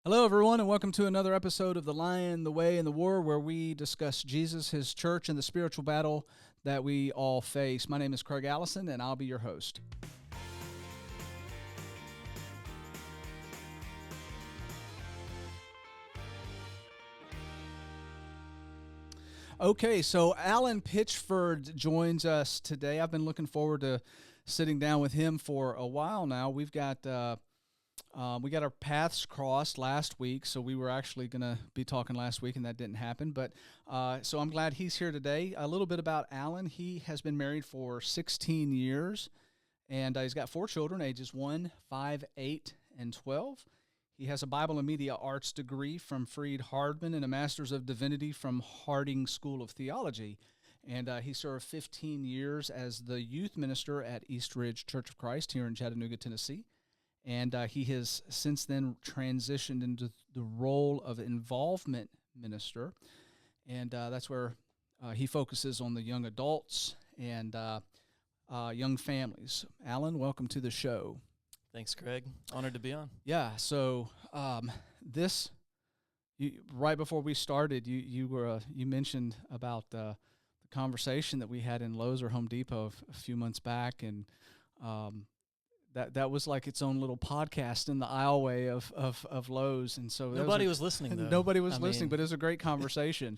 Hello, everyone, and welcome to another episode of The Lion, the Way, and the War, where we discuss Jesus, His church, and the spiritual battle that we all face. My name is Craig Allison, and I'll be your host. Okay, so Alan Pitchford joins us today. I've been looking forward to sitting down with him for a while now. We got our paths crossed last week, so we were actually going to be talking last week, and that didn't happen. But so I'm glad he's here today. A little bit about Alan. He has been married for 16 years, and he's got 4 children, ages 1, 5, 8, and 12. He has a Bible and Media Arts degree from Freed-Hardeman and a Master's of Divinity from Harding School of Theology. And he served 15 years as the youth minister at East Ridge Church of Christ here in Chattanooga, Tennessee. And he has since then transitioned into the role of involvement minister. And that's where he focuses on the young adults and young families. Alan, welcome to the show. Thanks, Craig. Honored to be on. Yeah, so right before we started, you mentioned about the conversation that we had in Lowe's or Home Depot a few months back, and that was like its own little podcast in the aisleway of Lowe's, and so nobody was listening. Though. Nobody was listening, but it was a great conversation,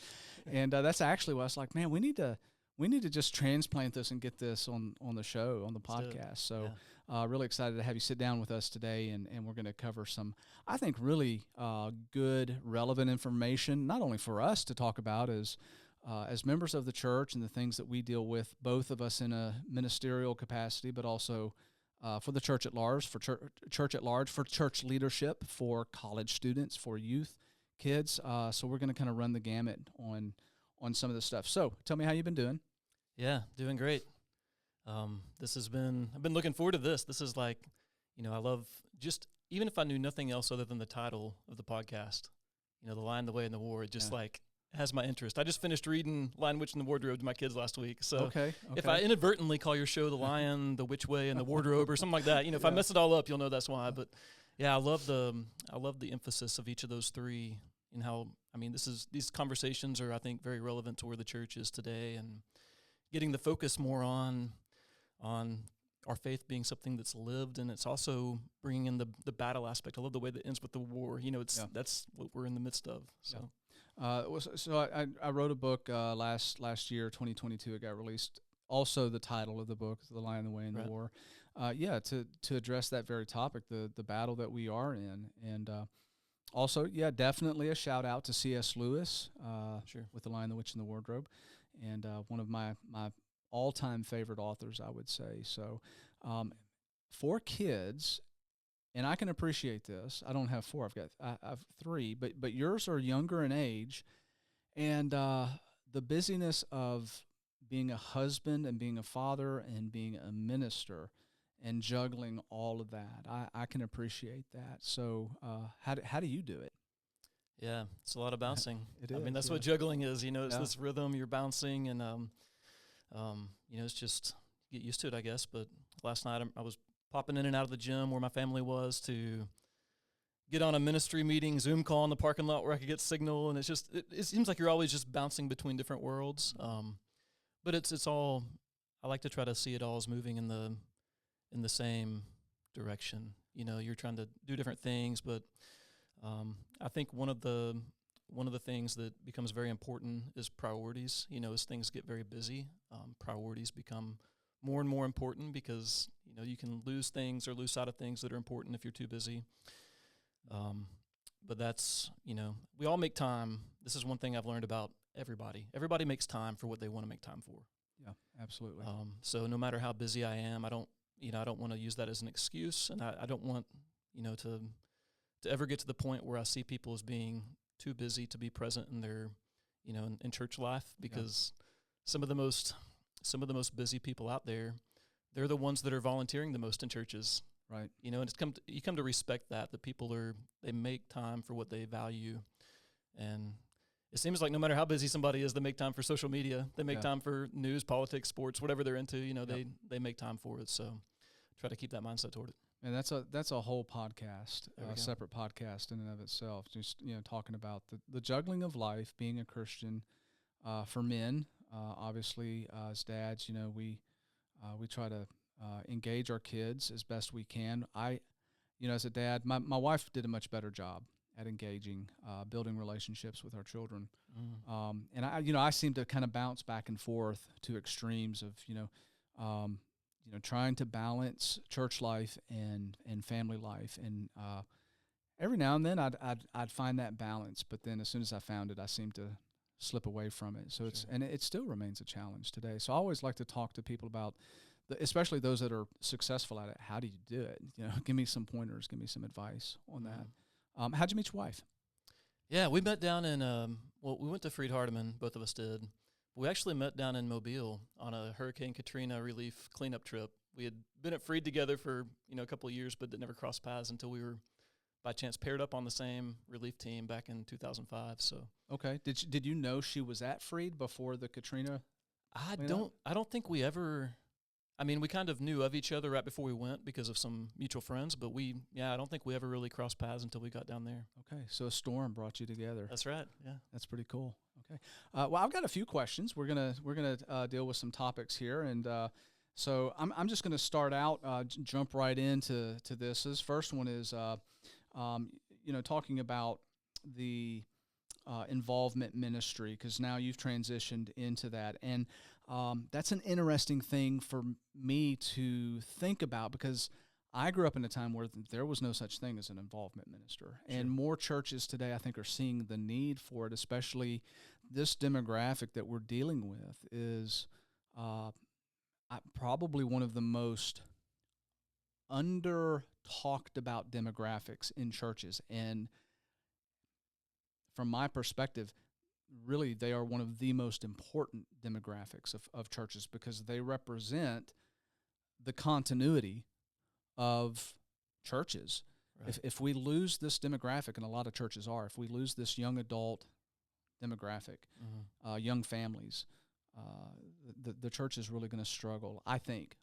and that's actually what I was like, man, we need to just transplant this and get this on the show, on the podcast. So really excited to have you sit down with us today, and we're going to cover some, I think, really good, relevant information, not only for us to talk about as members of the church and the things that we deal with, both of us in a ministerial capacity, but also for the church at large, for church leadership, for college students, for youth, kids. So we're going to kind of run the gamut on some of this stuff. So tell me how you've been doing. Yeah, doing great. I've been looking forward to this. This is like, I love just, even if I knew nothing else other than the title of the podcast, The Lion, the Way, and the War, it just has my interest. I just finished reading Lion, Witch, and the Wardrobe to my kids last week. So okay. If I inadvertently call your show The Lion, the Witch Way, and the Wardrobe or something like that, if I mess it all up, you'll know that's why. But yeah, I love the emphasis of each of those three and how, these conversations are, I think, very relevant to where the church is today, and getting the focus more on our faith being something that's lived, and it's also bringing in the battle aspect. I love the way that ends with the war. That's what we're in the midst of. So. Yeah. So I wrote a book last year, 2022. It got released. Also, the title of the book is The Lion, the Way, and the War. To address that very topic, the battle that we are in. And also, definitely a shout out to C.S. Lewis with The Lion, the Witch, and the Wardrobe. And one of my all-time favorite authors, I would say. So for kids, and I can appreciate this. I don't have 4. I have 3, but yours are younger in age, and the busyness of being a husband and being a father and being a minister and juggling all of that, I can appreciate that. So how do you do it? Yeah, it's a lot of bouncing. It is. That's what juggling is. It's this rhythm. You're bouncing, and it's just get used to it, I guess. But last night I was popping in and out of the gym where my family was to get on a ministry meeting, Zoom call in the parking lot where I could get signal, and it seems like you're always just bouncing between different worlds. But it's all, I like to try to see it all as moving in the same direction. You're trying to do different things, but I think one of the things that becomes very important is priorities. As things get very busy, priorities become more and more important because, you can lose things or lose sight of things that are important if you're too busy. But that's, we all make time. This is one thing I've learned about everybody. Everybody makes time for what they want to make time for. Yeah, absolutely. So no matter how busy I am, I don't want to use that as an excuse, and I don't want, to ever get to the point where I see people as being too busy to be present in their, in church life, because some of the most busy people out there, they're the ones that are volunteering the most in churches. Right. And you come to respect that people they make time for what they value. And it seems like no matter how busy somebody is, they make time for social media. They make time for news, politics, sports, whatever they're into, they make time for it. So try to keep that mindset toward it. And that's a whole podcast, a Go. separate podcast in and of itself. Just talking about the juggling of life, being a Christian, for men. Obviously, as dads, we try to engage our kids as best we can. As a dad, my wife did a much better job at engaging, building relationships with our children. And I seem to kind of bounce back and forth to extremes of, trying to balance church life and family life. And every now and then I'd find that balance, but then as soon as I found it, I seem to slip away from it. So Sure. it still remains a challenge today. So I always like to talk to people about, especially those that are successful at it. How do you do it? Give me some pointers, give me some advice on that. How'd you meet your wife? Yeah, we met down in, we went to Freed Hardeman, both of us did. We actually met down in Mobile on a Hurricane Katrina relief cleanup trip. We had been at Freed together for, a couple of years, but never crossed paths until we were, by chance, paired up on the same relief team back in 2005. So okay, did you know she was at Freed before the Katrina? I don't think we ever. I mean, we kind of knew of each other right before we went because of some mutual friends, but I don't think we ever really crossed paths until we got down there. Okay, so a storm brought you together. That's right. Yeah, that's pretty cool. Okay, well, I've got a few questions. We're gonna deal with some topics here, and so I'm just gonna start out, jump right into this. This first one is, talking about the involvement ministry, because now you've transitioned into that, and that's an interesting thing for me to think about, because I grew up in a time where there was no such thing as an involvement minister. Sure. And more churches today, I think, are seeing the need for it, especially this demographic that we're dealing with is probably one of the most under-talked about demographics in churches. And from my perspective, really, they are one of the most important demographics of churches, because they represent the continuity of churches. Right. If we lose this demographic, and a lot of churches are, if we lose this young adult demographic, young families, the church is really going to struggle, I think,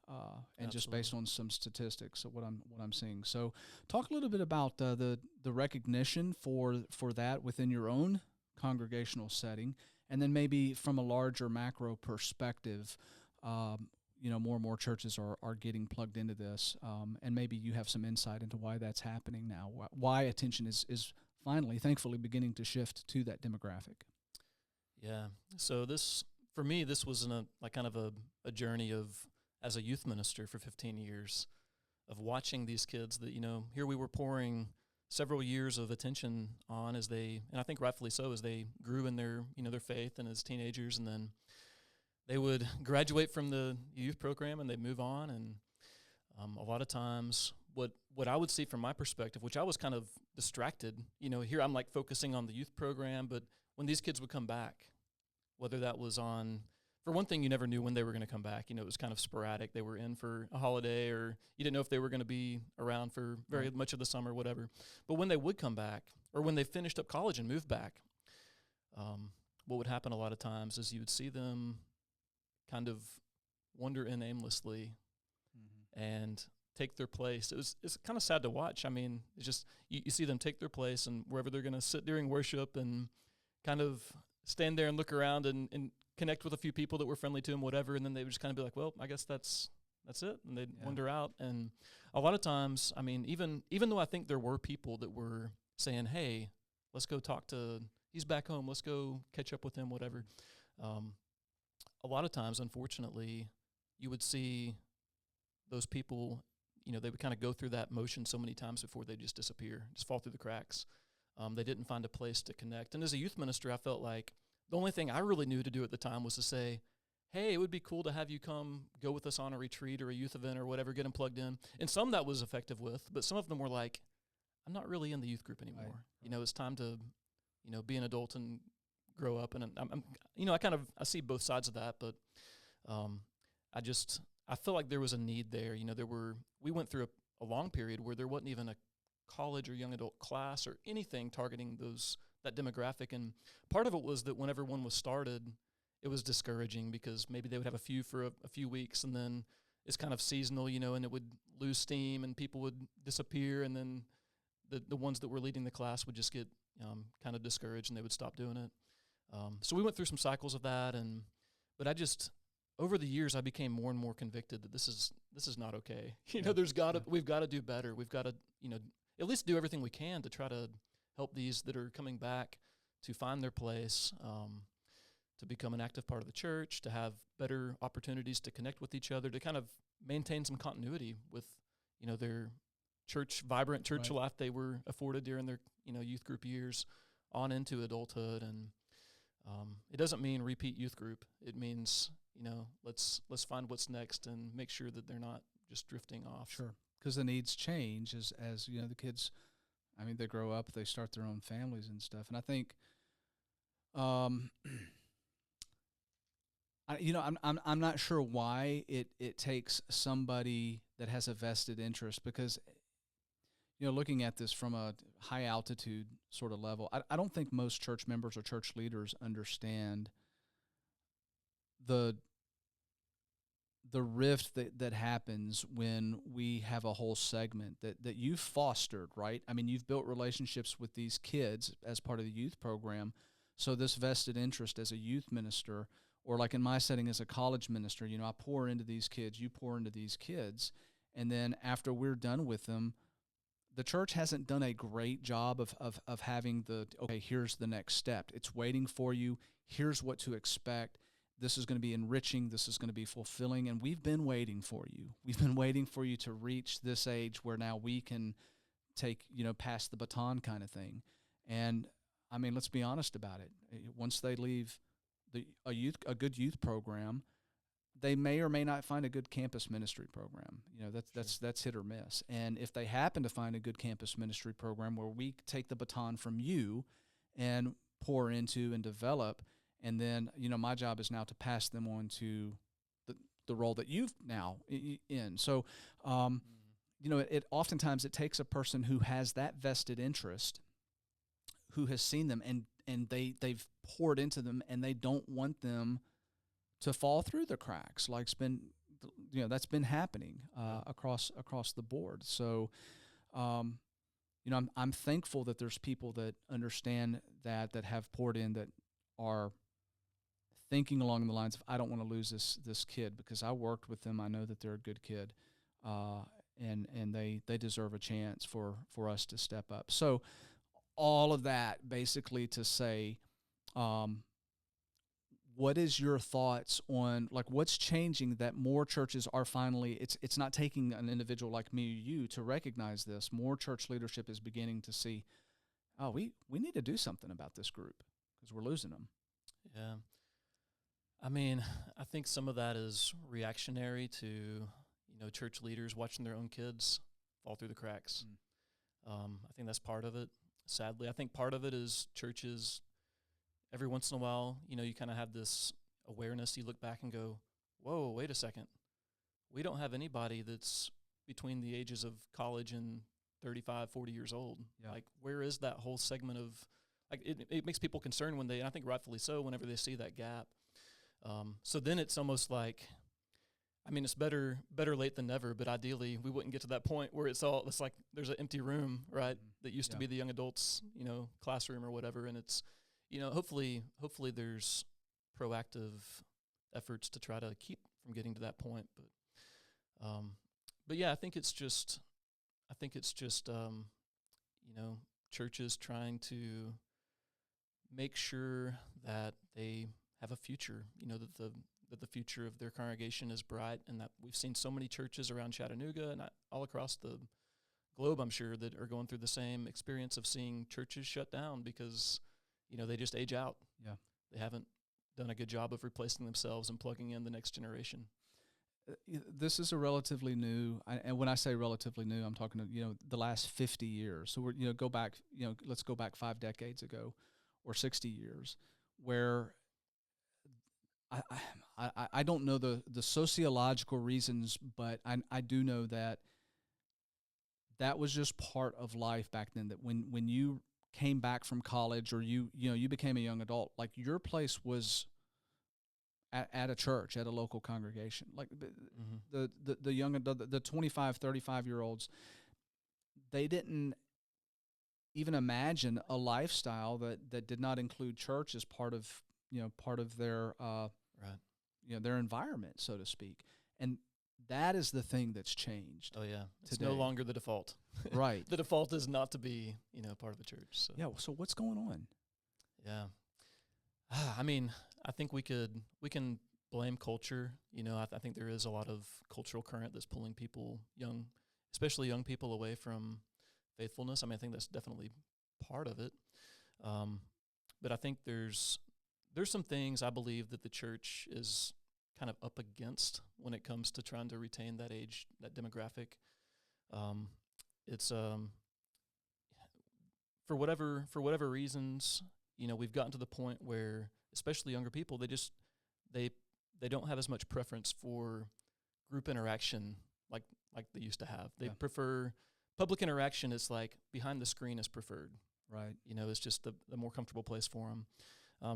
and just based on some statistics of what I'm seeing. So, talk a little bit about the recognition for that within your own congregational setting, and then maybe from a larger macro perspective, more and more churches are getting plugged into this, and maybe you have some insight into why that's happening now, why attention is finally, thankfully, beginning to shift to that demographic. Yeah. So for me, this was kind of a journey of, as a youth minister for 15 years, of watching these kids that, here we were pouring several years of attention on as they, and I think rightfully so, as they grew in their, their faith and as teenagers, and then they would graduate from the youth program and they'd move on. And a lot of times what I would see from my perspective, which I was kind of distracted, here I'm like focusing on the youth program, but when these kids would come back, whether that was for one thing, you never knew when they were going to come back. It was kind of sporadic. They were in for a holiday, or you didn't know if they were going to be around for very much of the summer, whatever. But when they would come back, or when they finished up college and moved back, what would happen a lot of times is you would see them kind of wander in aimlessly and take their place. It's kind of sad to watch. I mean, it's just you see them take their place, and wherever they're going to sit during worship and kind of stand there and look around and connect with a few people that were friendly to them, whatever, and then they would just kind of be like, well, I guess that's it, and they'd wander out. And a lot of times, I mean, even though I think there were people that were saying, hey, let's go talk to, he's back home, let's go catch up with him, whatever, a lot of times, unfortunately, you would see those people, they would kind of go through that motion so many times before they just disappear, just fall through the cracks. They didn't find a place to connect. And as a youth minister, I felt like the only thing I really knew to do at the time was to say, hey, it would be cool to have you come go with us on a retreat or a youth event or whatever, get them plugged in. And some that was effective with, but some of them were like, I'm not really in the youth group anymore. Right. It's time to, be an adult and grow up. And I'm I see both sides of that, but I feel like there was a need there. We went through a long period where there wasn't even a college or young adult class or anything targeting that demographic. And part of it was that whenever one was started, it was discouraging because maybe they would have a few for a few weeks, and then it's kind of seasonal, and it would lose steam and people would disappear, and then the ones that were leading the class would just get kind of discouraged and they would stop doing it. So we went through some cycles of that, but I just, over the years, I became more and more convicted that this is not okay. We've got to do better. We've got to, at least do everything we can to try to help these that are coming back to find their place, to become an active part of the church, to have better opportunities to connect with each other, to kind of maintain some continuity with, their vibrant church Right. life they were afforded during their, youth group years on into adulthood. And it doesn't mean repeat youth group. It means, let's find what's next and make sure that they're not just drifting off. Sure. Because the needs change as the kids, I mean, they grow up, they start their own families and stuff. And I think, I'm not sure why it takes somebody that has a vested interest, because looking at this from a high altitude sort of level, I don't think most church members or church leaders understand the rift that happens when we have a whole segment that you've fostered, right? I mean, you've built relationships with these kids as part of the youth program. So this vested interest as a youth minister, or like in my setting as a college minister, I pour into these kids, you pour into these kids, and then after we're done with them, the church hasn't done a great job of having okay, here's the next step. It's waiting for you. Here's what to expect. This is going to be enriching. This is going to be fulfilling. And we've been waiting for you. We've been waiting for you to reach this age where now we can take, pass the baton kind of thing. And I mean, let's be honest about it. Once they leave a good youth program, they may or may not find a good campus ministry program. That's hit or miss. And if they happen to find a good campus ministry program where we take the baton from you and pour into and develop, and then, my job is now to pass them on to the role that you've now in. So, it oftentimes it takes a person who has that vested interest, who has seen them and they've poured into them, and they don't want them to fall through the cracks. Like it's been, that's been happening across the board. So, I'm thankful that there's people that understand that have poured in, that are thinking along the lines of, I don't want to lose this kid because I worked with them. I know that they're a good kid, and they deserve a chance for us to step up. So all of that basically to say, what is your thoughts on, like, what's changing that more churches are finally, it's not taking an individual like me or you to recognize this. More church leadership is beginning to see, oh, we need to do something about this group because we're losing them. Yeah. I mean, I think some of that is reactionary to, church leaders watching their own kids fall through the cracks. I think that's part of it. Sadly, I think part of it is churches, every once in a while, you kind of have this awareness. You look back and go, whoa, wait a second. We don't have anybody that's between the ages of college and 35, 40 years old. Yeah. Like, where is that whole segment of, like, it makes people concerned when and I think rightfully so, whenever they see that gap. So then it's almost like, I mean, it's better late than never, but ideally we wouldn't get to that point where it's like there's an empty room, right, that used to be the young adults, classroom or whatever, and it's, hopefully there's proactive efforts to try to keep from getting to that point, but yeah, I think it's just churches trying to make sure that they have a future, that the future of their congregation is bright, and that we've seen so many churches around Chattanooga and all across the globe, I'm sure, that are going through the same experience of seeing churches shut down because, they just age out. Yeah. They haven't done a good job of replacing themselves and plugging in the next generation. This is a relatively new, and when I say relatively new, I'm talking the last 50 years. So we're let's go back 5 decades ago, or 60 years, where I don't know the sociological reasons, but I do know that was just part of life back then. That when you came back from college, or you became a young adult, like, your place was at a church, at a local congregation. Like the young adult, the 25, 35-year-olds, they didn't even imagine a lifestyle that did not include church as part of their Right. Their environment, so to speak. And that is the thing that's changed. Oh yeah, it's today. no longer the default. Right. The default is not to be part of the church. So. Yeah. So what's going on? Yeah. I mean, I think we can blame culture. I think there is a lot of cultural current that's pulling people, especially young people, away from faithfulness. I mean, I think that's definitely part of it. But I think there's some things I believe that the church is kind of up against when it comes to trying to retain that age, that demographic. It's for whatever reasons, we've gotten to the point where, especially younger people, they don't have as much preference for group interaction like they used to have. They prefer public interaction. Is like behind the screen is preferred. Right. It's just the more comfortable place for them.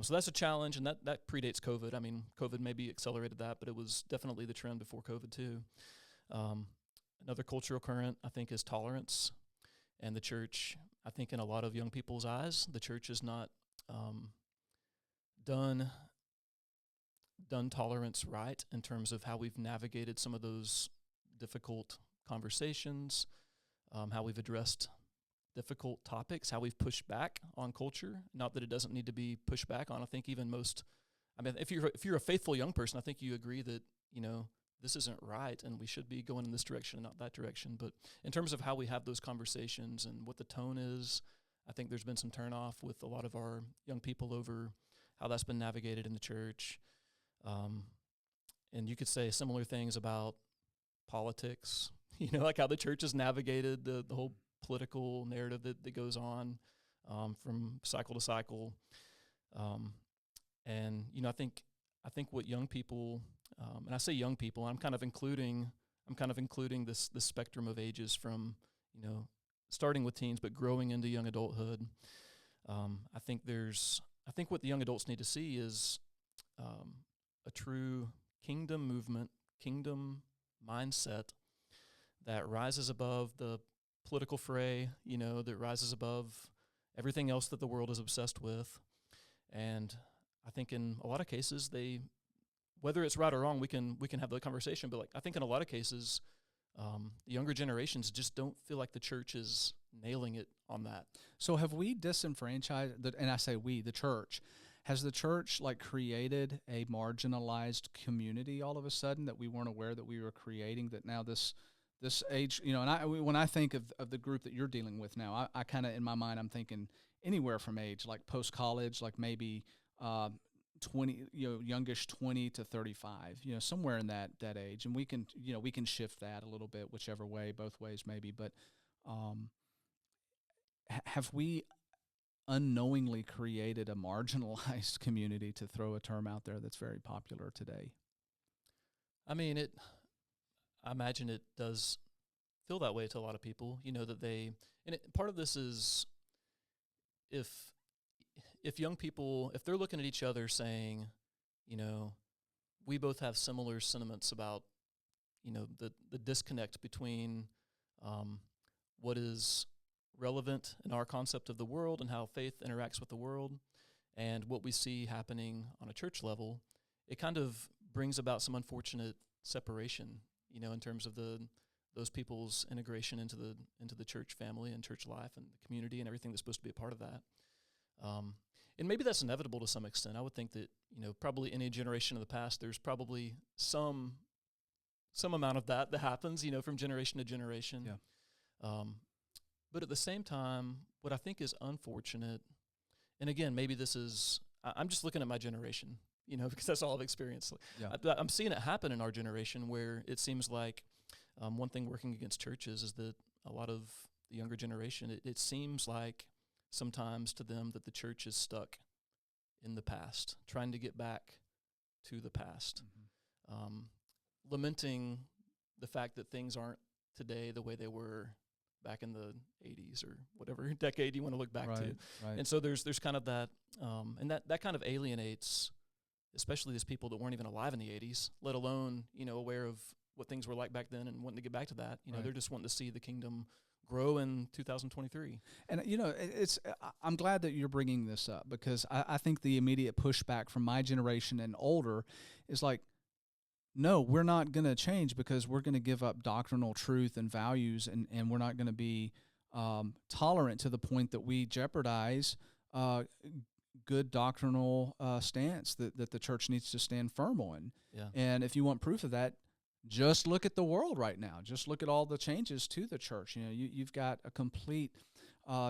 So that's a challenge, and that predates COVID. I mean, COVID maybe accelerated that, but it was definitely the trend before COVID too. Another cultural current, I think, is tolerance. And the church, I think in a lot of young people's eyes, the church is not done tolerance right in terms of how we've navigated some of those difficult conversations, how we've addressed difficult topics, how we've pushed back on culture. Not that it doesn't need to be pushed back on. I think even if you're a faithful young person, I think you agree that, this isn't right and we should be going in this direction and not that direction. But in terms of how we have those conversations and what the tone is, I think there's been some turnoff with a lot of our young people over how that's been navigated in the church. And you could say similar things about politics, like how the church has navigated the whole political narrative that goes on from cycle to cycle. And, I think what young people, and I say young people, I'm kind of including this spectrum of ages from, starting with teens, but growing into young adulthood. I think what the young adults need to see is a true kingdom movement, kingdom mindset that rises above the political fray, that rises above everything else that the world is obsessed with. And I think in a lot of cases, whether it's right or wrong, we can have the conversation. But I think in a lot of cases, the younger generations just don't feel like the church is nailing it on that. So have we disenfranchised, and I say we, the church, has the church created a marginalized community all of a sudden that we weren't aware that we were creating, that now this age, and when I think of the group that you're dealing with now, I kind of, in my mind, I'm thinking anywhere from age, like post-college, like maybe 20, youngish 20 to 35, somewhere in that age. And we can shift that a little bit, whichever way, both ways maybe. But have we unknowingly created a marginalized community, to throw a term out there that's very popular today? I mean, I imagine it does feel that way to a lot of people, part of this is if young people, if they're looking at each other saying, we both have similar sentiments about, the disconnect between what is relevant in our concept of the world and how faith interacts with the world and what we see happening on a church level, it kind of brings about some unfortunate separation, in terms of those people's integration into the church family and church life and the community and everything that's supposed to be a part of that. And maybe that's inevitable to some extent. I would think that, probably any generation of the past, there's probably some amount of that happens, from generation to generation. Yeah. But at the same time, what I think is unfortunate, and again, maybe this is, I'm just looking at my generation, because that's all I've experienced. Yeah. I'm seeing it happen in our generation where it seems like one thing working against churches is that a lot of the younger generation, it seems like sometimes to them that the church is stuck in the past, trying to get back to the past, lamenting the fact that things aren't today the way they were back in the 80s or whatever decade you want to look back to. Right. And so there's kind of that, and that kind of alienates especially these people that weren't even alive in the 80s, let alone, aware of what things were like back then and wanting to get back to that. They're just wanting to see the kingdom grow in 2023. And, I'm glad that you're bringing this up, because I think the immediate pushback from my generation and older is like, no, we're not going to change because we're going to give up doctrinal truth and values, and we're not going to be tolerant to the point that we jeopardize good doctrinal stance that the church needs to stand firm on. Yeah. And if you want proof of that, just look at the world right now. Just look at all the changes to the church. You've got a complete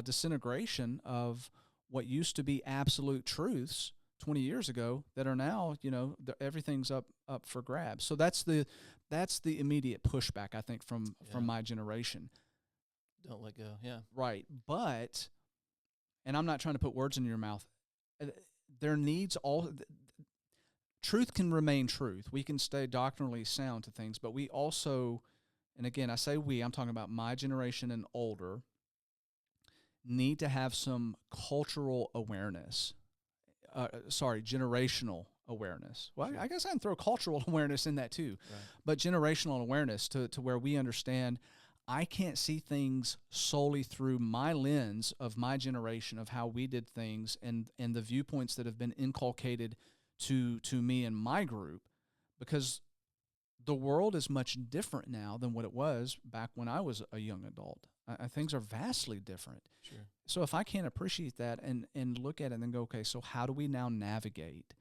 disintegration of what used to be absolute truths 20 years ago that are now, everything's up for grabs. So that's the immediate pushback, I think, from my generation. Don't let go. Yeah. Right. But, and I'm not trying to put words in your mouth, truth can remain truth. We can stay doctrinally sound to things, but we also, and again, I say we, I'm talking about my generation and older, need to have some cultural awareness. Generational awareness. Well, Sure. I guess I can throw cultural awareness in that too, Right. but generational awareness to where we understand I can't see things solely through my lens of my generation, of how we did things and the viewpoints that have been inculcated to me and my group, because the world is much different now than what it was back when I was a young adult. Things are vastly different. Sure. So if I can't appreciate that and look at it and then go, okay, so how do we now navigate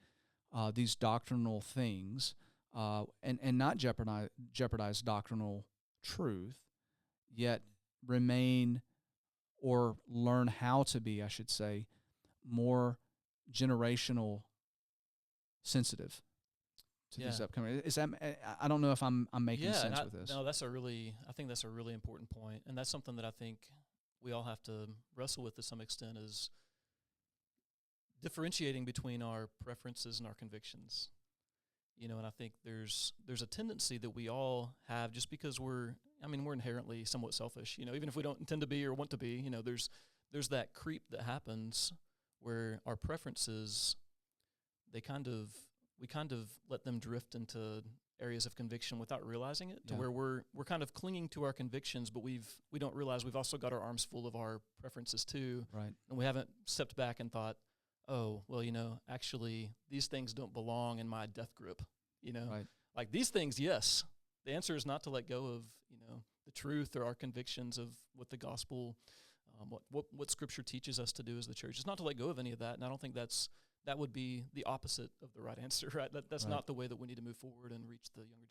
these doctrinal things and not jeopardize doctrinal truth, yet remain or learn how to be, I should say, more generational sensitive to these upcoming. Is that, I don't know if I'm making sense with this. No, I think that's a really important point, and that's something that I think we all have to wrestle with to some extent, is differentiating between our preferences and our convictions. And I think there's a tendency that we all have, just because we're inherently somewhat selfish, even if we don't intend to be or want to be, there's that creep that happens where our preferences, we kind of let them drift into areas of conviction without realizing it, to where we're kind of clinging to our convictions, but we don't realize we've also got our arms full of our preferences too. Right. And we haven't stepped back and thought, oh, well, actually these things don't belong in my death grip. Right. Like these things, yes. The answer is not to let go of, the truth or our convictions of what the gospel, what Scripture teaches us to do as the church. It's not to let go of any of that, and I don't think that would be the opposite of the right answer, right? That's Right. not the way that we need to move forward and reach the younger.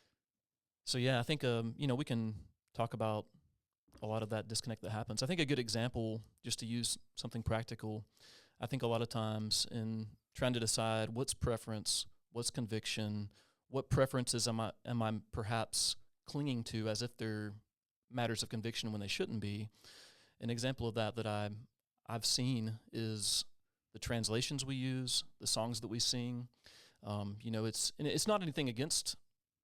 So I think we can talk about a lot of that disconnect that happens. I think a good example, just to use something practical, I think a lot of times in trying to decide what's preference, what's conviction, what preferences am I perhaps clinging to as if they're matters of conviction when they shouldn't be. An example of that I've seen is the translations we use, the songs that we sing. It's not anything against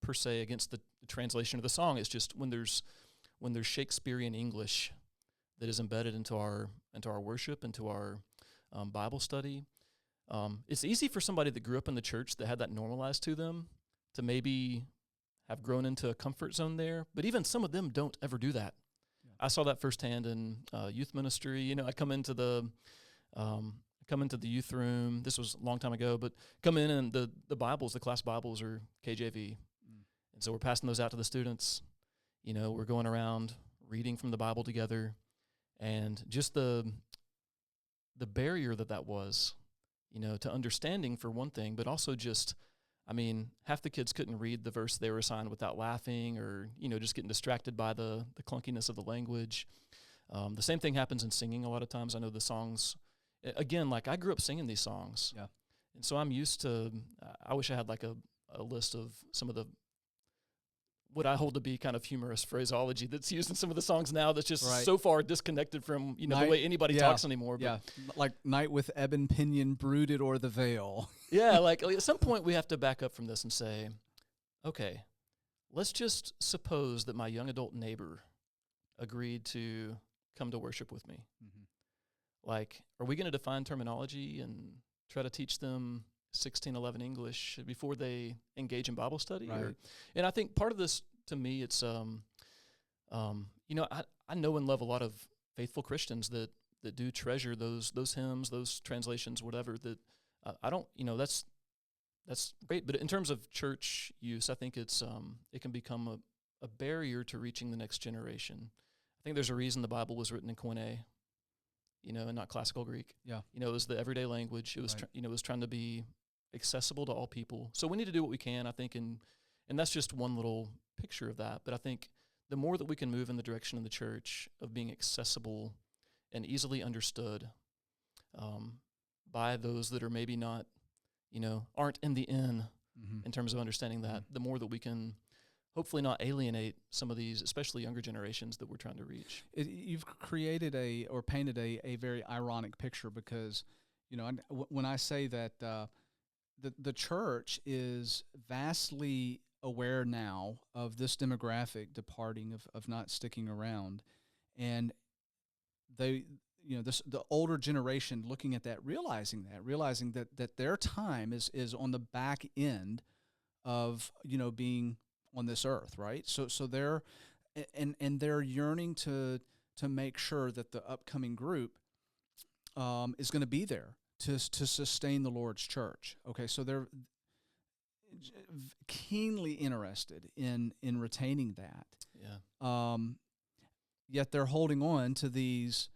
the translation of the song. It's just when there's Shakespearean English that is embedded into our worship, into our Bible study. It's easy for somebody that grew up in the church that had that normalized to them to maybe have grown into a comfort zone there, but even some of them don't ever do that. Yeah. I saw that firsthand in youth ministry. I come into the youth room. This was a long time ago, but come in and the Bibles, the class Bibles are KJV. And so we're passing those out to the students. We're going around reading from the Bible together, and just the barrier that was, to understanding for one thing, but also just, half the kids couldn't read the verse they were assigned without laughing or, just getting distracted by the clunkiness of the language. The same thing happens in singing a lot of times. I know the songs, again, like I grew up singing these songs. Yeah. And so I'm used to, I wish I had like a list of some of the, what I hold to be kind of humorous phraseology that's used in some of the songs now that's just so far disconnected from, the way anybody talks anymore. But like night with ebon pinion brooded o'er the veil. Yeah, like at some point we have to back up from this and say, okay, let's just suppose that my young adult neighbor agreed to come to worship with me. Mm-hmm. Like, are we going to define terminology and try to teach them 1611 English before they engage in Bible study. Right. And I think part of this, to me, it's, I know and love a lot of faithful Christians that do treasure those hymns, those translations, whatever, that I don't, that's great. But in terms of church use, I think it can become a barrier to reaching the next generation. I think there's a reason the Bible was written in Koine, and not classical Greek. Yeah. It was the everyday language. It was, right. It was trying to be accessible to all people. So we need to do what we can, I think, and that's just one little picture of that. But I think the more that we can move in the direction of the church of being accessible and easily understood by those that are maybe not, aren't in the in terms of understanding that, the more that we can hopefully not alienate some of these, especially younger generations that we're trying to reach. You've created or painted a very ironic picture because, when I say that the church is vastly aware now of this demographic departing, of not sticking around, and they, the older generation looking at that, realizing that their time is on the back end of, being on this earth, right? So they're they're yearning to make sure that the upcoming group is going to be there to sustain the Lord's church. Okay, so they're keenly interested in retaining that. Yeah. Yet they're holding on to these,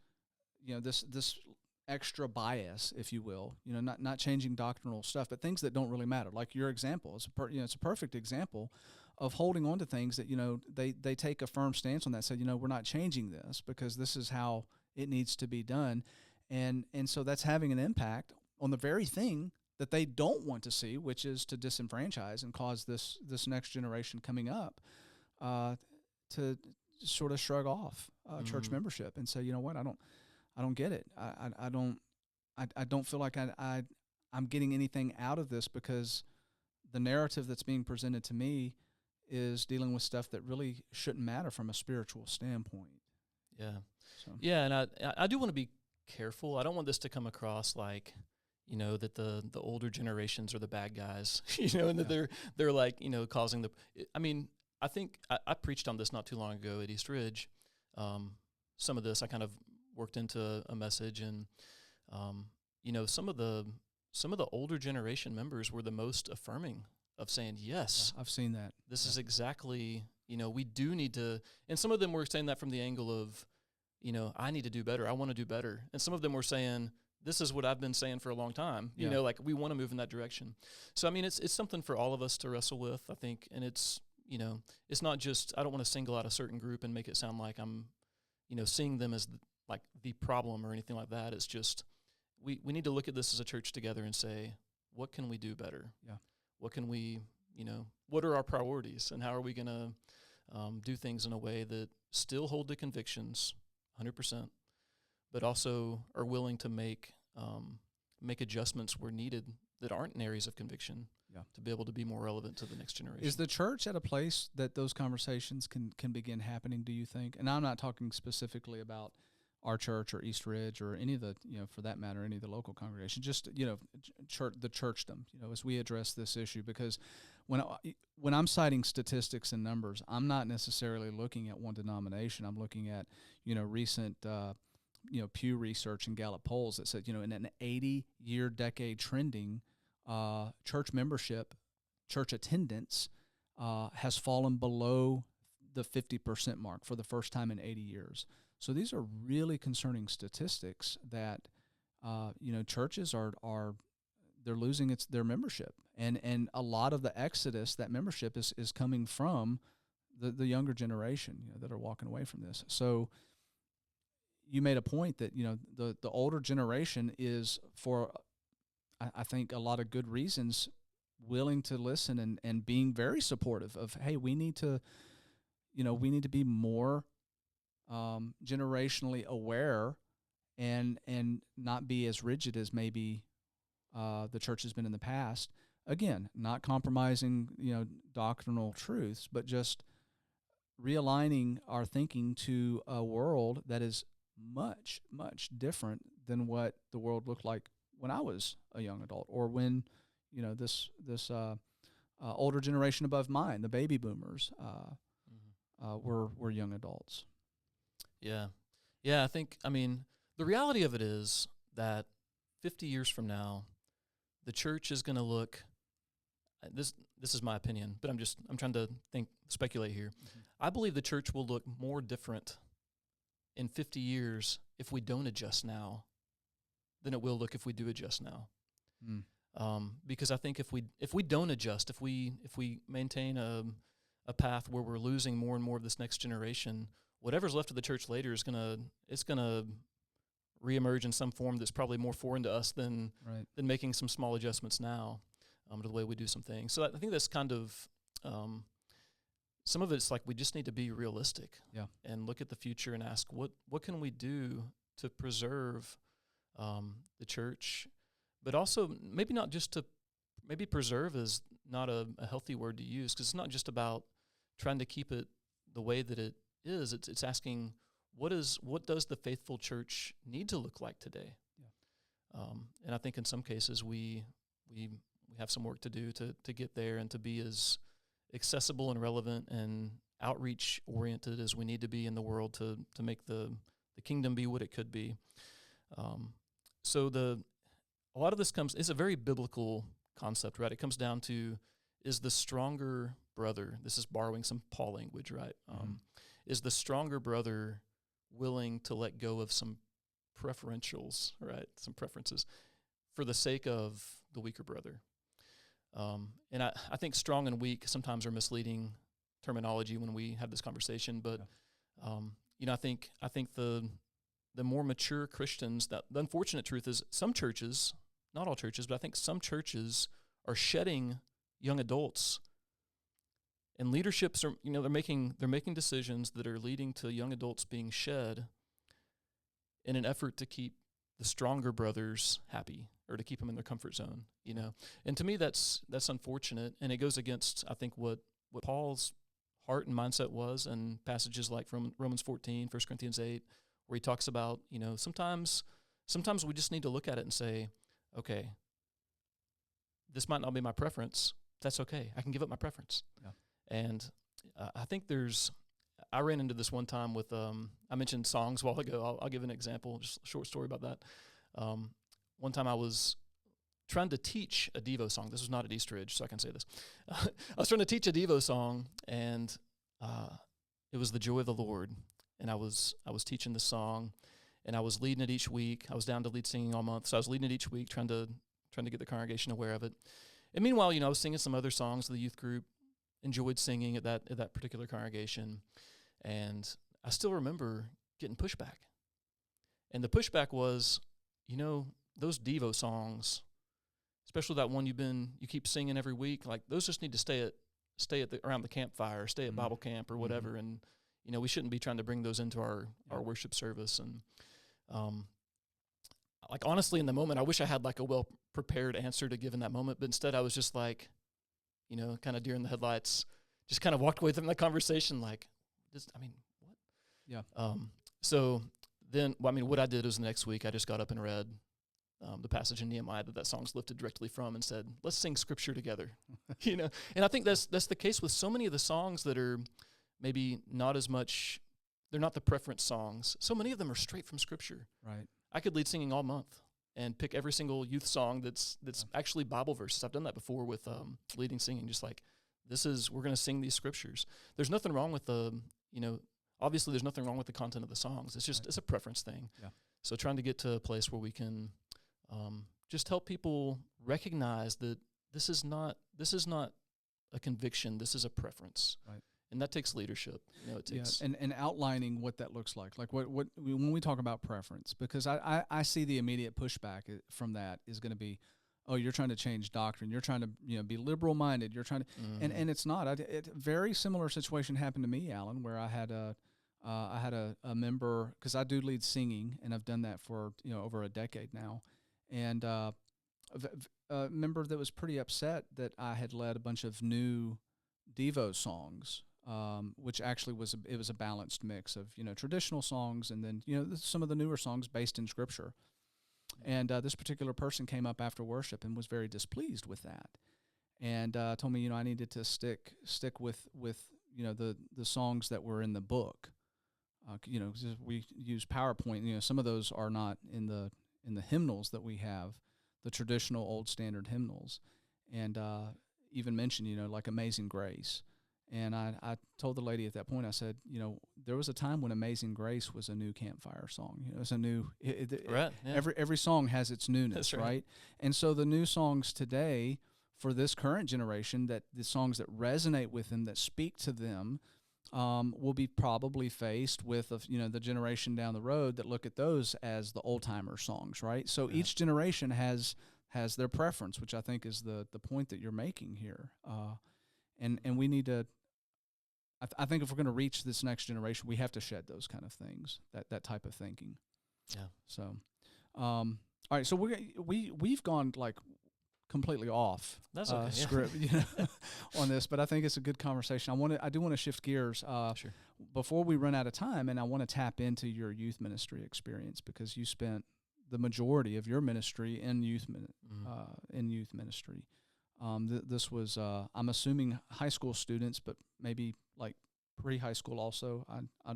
this extra bias, if you will, not changing doctrinal stuff, but things that don't really matter. Like your example, it's a perfect example of holding on to things that, they take a firm stance on that, say, we're not changing this because this is how it needs to be done. And so that's having an impact on the very thing that they don't want to see, which is to disenfranchise and cause this next generation coming up to sort of shrug off church membership and say, you know what, I don't get it. I don't feel like I'm getting anything out of this because the narrative that's being presented to me is dealing with stuff that really shouldn't matter from a spiritual standpoint. Yeah. So. Yeah, and I do want to be careful. I don't want this to come across like, that the older generations are the bad guys, and that they're like, causing I think I preached on this not too long ago at East Ridge. Some of this I kind of worked into a message, and some of the older generation members were the most affirming of saying, yes, I've seen that. This is exactly, we do need to, and some of them were saying that from the angle of, I need to do better. I want to do better. And some of them were saying, this is what I've been saying for a long time, like we want to move in that direction. So, it's something for all of us to wrestle with, I think. And it's, it's not just, I don't want to single out a certain group and make it sound like I'm, seeing them as the problem or anything like that. It's just, we need to look at this as a church together and say, what can we do better? Yeah. What can we, what are our priorities, and how are we going to do things in a way that still hold the convictions 100%, but also are willing to make adjustments where needed that aren't in areas of conviction to be able to be more relevant to the next generation. Is the church at a place that those conversations can begin happening, do you think? And I'm not talking specifically about our church or East Ridge or any of the, for that matter, any of the local congregations, just, the churchdom, as we address this issue, because when I'm citing statistics and numbers, I'm not necessarily looking at one denomination. I'm looking at, recent, Pew Research and Gallup polls that said, in an 80-year decade trending, church membership, church attendance has fallen below the 50% mark for the first time in 80 years. So these are really concerning statistics that, churches are they're losing their membership. And a lot of the exodus, that membership is coming from the younger generation, that are walking away from this. So you made a point that, the older generation is, for, I think, a lot of good reasons, willing to listen and being very supportive of, hey, we need to be more generationally aware and not be as rigid as maybe the church has been in the past. Again, not compromising, doctrinal truths, but just realigning our thinking to a world that is much, much different than what the world looked like when I was a young adult, or when, this older generation above mine, the baby boomers, were young adults. Yeah. Yeah, I mean, the reality of it is that 50 years from now, the church is going to look, this is my opinion, but I'm trying to speculate here. Mm-hmm. I believe the church will look more different in 50 years if we don't adjust now than it will look if we do adjust now. Because I think if we don't adjust, if we maintain a path where we're losing more and more of this next generation, whatever's left of the church later is gonna reemerge in some form that's probably more foreign to us than making some small adjustments now to the way we do some things. So I think that's kind of some of it's like we just need to be realistic and look at the future and ask what can we do to preserve the church, but also maybe not just to preserve is not a healthy word to use, because it's not just about trying to keep it the way that it is. It's asking what does the faithful church need to look like today? And I think in some cases we have some work to do to get there and to be as accessible and relevant and outreach oriented as we need to be in the world to make the kingdom be what it could be. So a lot of this is a very biblical concept, right? It comes down to, is the stronger brother, this is borrowing some Paul language, right? Is the stronger brother willing to let go of some preferentials, right? Some preferences for the sake of the weaker brother. And I think strong and weak sometimes are misleading terminology when we have this conversation, but I think the more mature Christians, that the unfortunate truth is some churches, not all churches, but I think some churches are shedding young adults, and leaderships are, they're making decisions that are leading to young adults being shed in an effort to keep the stronger brothers happy or to keep them in their comfort zone, And to me, that's unfortunate, and it goes against, I think, what Paul's heart and mindset was, and passages like from Romans 14, 1 Corinthians 8, where he talks about, sometimes we just need to look at it and say, okay, this might not be my preference. That's okay. I can give up my preference. Yeah. And I think I ran into this one time with, I mentioned songs a while ago. I'll give an example, just a short story about that. One time I was trying to teach a Devo song. This was not at East Ridge, so I can say this. I was trying to teach a Devo song, and it was The Joy of the Lord. And I was teaching the song, and I was leading it each week. I was down to lead singing all month, so I was leading it each week, trying to get the congregation aware of it. And meanwhile, I was singing some other songs. The youth group enjoyed singing at that particular congregation, and I still remember getting pushback. And the pushback was, those Devo songs, especially that one you keep singing every week, like those just need to stay around the campfire, stay at Bible camp or whatever, and we shouldn't be trying to bring those into our worship service. And honestly, in the moment, I wish I had like a well-prepared answer to give in that moment, but instead I was just like, kind of deer in the headlights, just kind of walked away from the conversation like, what? Yeah. So then, what I did was the next week I just got up and read the passage in Nehemiah that song's lifted directly from, and said, let's sing scripture together, And I think that's the case with so many of the songs that are maybe not as much, they're not the preference songs. So many of them are straight from Scripture. Right. I could lead singing all month and pick every single youth song that's actually Bible verses. I've done that before with leading singing, just like, we're going to sing these Scriptures. There's nothing wrong with obviously there's nothing wrong with the content of the songs. It's just, it's a preference thing. Yeah. So trying to get to a place where we can just help people recognize that this is not a conviction, this is a preference. Right. And that takes leadership. It takes and outlining what that looks like. Like what when we talk about preference, because I see the immediate pushback from that is going to be, oh, you're trying to change doctrine. You're trying to be liberal minded. You're trying to, and it's not. A very similar situation happened to me, Alan, where I had a member, because I do lead singing, and I've done that for over a decade now, and a member that was pretty upset that I had led a bunch of new Devo songs. Which actually was a balanced mix of traditional songs and then some of the newer songs based in Scripture. And this particular person came up after worship and was very displeased with that, and told me, I needed to stick with the songs that were in the book. 'Cause we use PowerPoint. Some of those are not in the hymnals that we have, the traditional old standard hymnals, and even mentioned, like Amazing Grace. And I told the lady at that point, I said, there was a time when Amazing Grace was a new campfire song. It was a new, Right, yeah. every song has its newness, That's right. And so the new songs today for this current generation, that the songs that resonate with them, that speak to them, will be probably faced with, the generation down the road that look at those as the old-timer songs, right? So each generation has their preference, which I think is the point that you're making here. And we need to, I think if we're going to reach this next generation, we have to shed those kind of things, that type of thinking. Yeah. So, all right. So we've gone like completely off That's okay, script, on this, but I think it's a good conversation. I do want to shift gears Sure. before we run out of time, and I want to tap into your youth ministry experience, because you spent the majority of your ministry in youth ministry. This was, I'm assuming, high school students, but maybe like pre-high school also.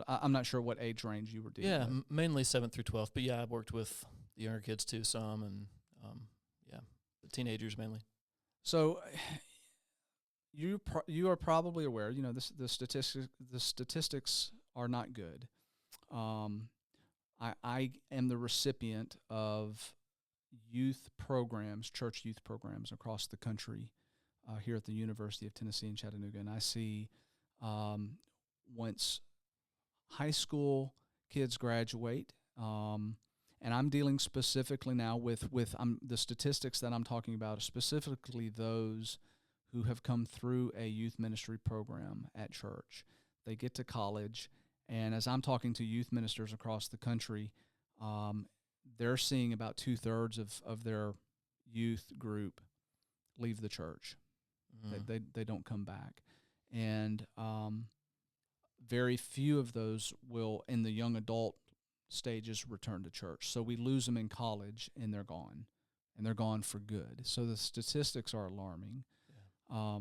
I'm not sure what age range you were dealing with. Yeah, mainly 7th through 12th. But yeah, I worked with the younger kids too, some, and the teenagers mainly. So you are probably aware, the statistics are not good. I am the recipient of church youth programs across the country, here at the University of Tennessee in Chattanooga, and I see once high school kids graduate, and I'm dealing specifically now with the statistics that I'm talking about are specifically those who have come through a youth ministry program at church. They get to college, and as I'm talking to youth ministers across the country, they're seeing about 2/3 of their youth group leave the church. They don't come back, and very few of those will, in the young adult stages, return to church. So we lose them in college, and they're gone for good. So the statistics are alarming. Yeah.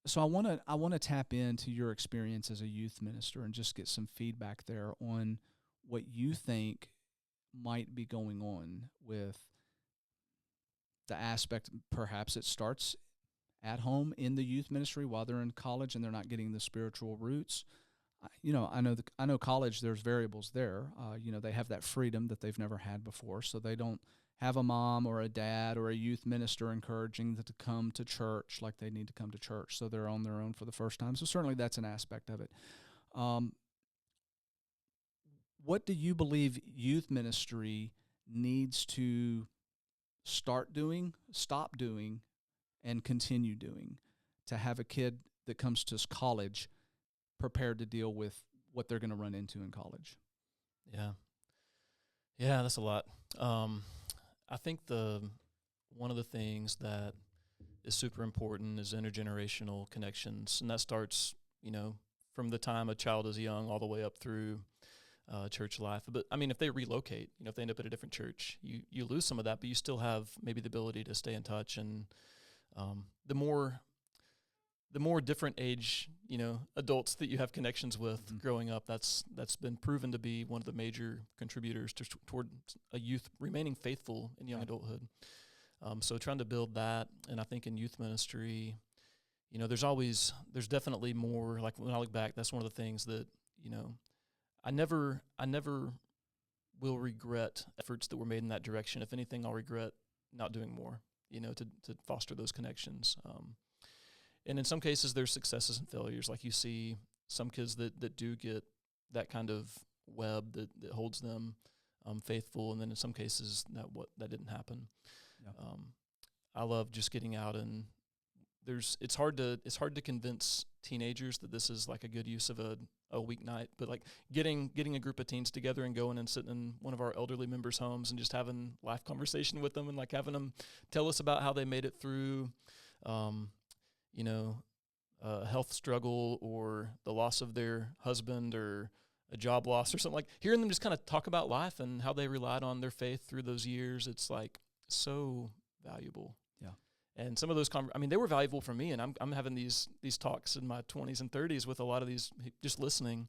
So I want to tap into your experience as a youth minister and just get some feedback there on what you think might be going on with the aspect. Perhaps it starts at home in the youth ministry while they're in college and they're not getting the spiritual roots. I know college, there's variables there. They have that freedom that they've never had before, so they don't have a mom or a dad or a youth minister encouraging them to come to church like they need to come to church, so they're on their own for the first time. So certainly that's an aspect of it. What do you believe youth ministry needs to stop doing, and continue doing to have a kid that comes to college prepared to deal with what they're going to run into in college? Yeah, that's a lot. I think one of the things that is super important is intergenerational connections, and that starts, from the time a child is young all the way up through church life. But I mean, if they relocate, if they end up at a different church, you lose some of that, but you still have maybe the ability to stay in touch. And the more different age, adults that you have connections with growing up, that's been proven to be one of the major contributors toward a youth remaining faithful in young adulthood. So trying to build that, and I think in youth ministry, there's definitely more. Like when I look back, that's one of the things that, I never will regret efforts that were made in that direction. If anything, I'll regret not doing more, to foster those connections. And in some cases, there's successes and failures. Like you see some kids that do get that kind of web that holds them faithful, and then in some cases that didn't happen. Yeah. I love just getting out, and it's hard to convince teenagers that this is like a good use of a weeknight, but like getting a group of teens together and going and sitting in one of our elderly members' homes and just having life conversation with them, and like having them tell us about how they made it through a health struggle or the loss of their husband or a job loss or something, like hearing them just kind of talk about life and how they relied on their faith through those years, it's like so valuable. Yeah. And some of those, they were valuable for me, and I'm having these talks in my 20s and 30s with a lot of these, just listening,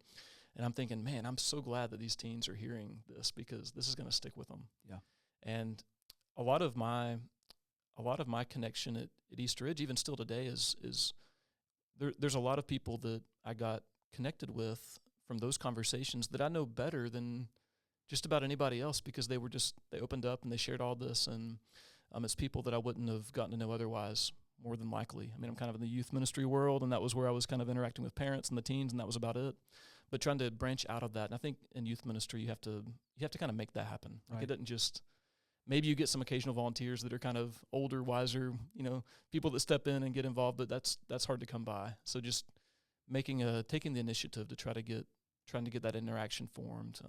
and I'm thinking, man, I'm so glad that these teens are hearing this, because this is going to stick with them. Yeah. And a lot of my connection at East Ridge, even still today, is there's a lot of people that I got connected with from those conversations that I know better than just about anybody else, because they opened up and they shared all this, and it's people that I wouldn't have gotten to know otherwise, more than likely. I'm kind of in the youth ministry world, and that was where I was kind of interacting with parents and the teens, and that was about it. But trying to branch out of that, and I think in youth ministry you have to kind of make that happen. Like, right. It doesn't just, maybe you get some occasional volunteers that are kind of older, wiser, people that step in and get involved, but that's hard to come by. So just taking the initiative to trying to get that interaction formed,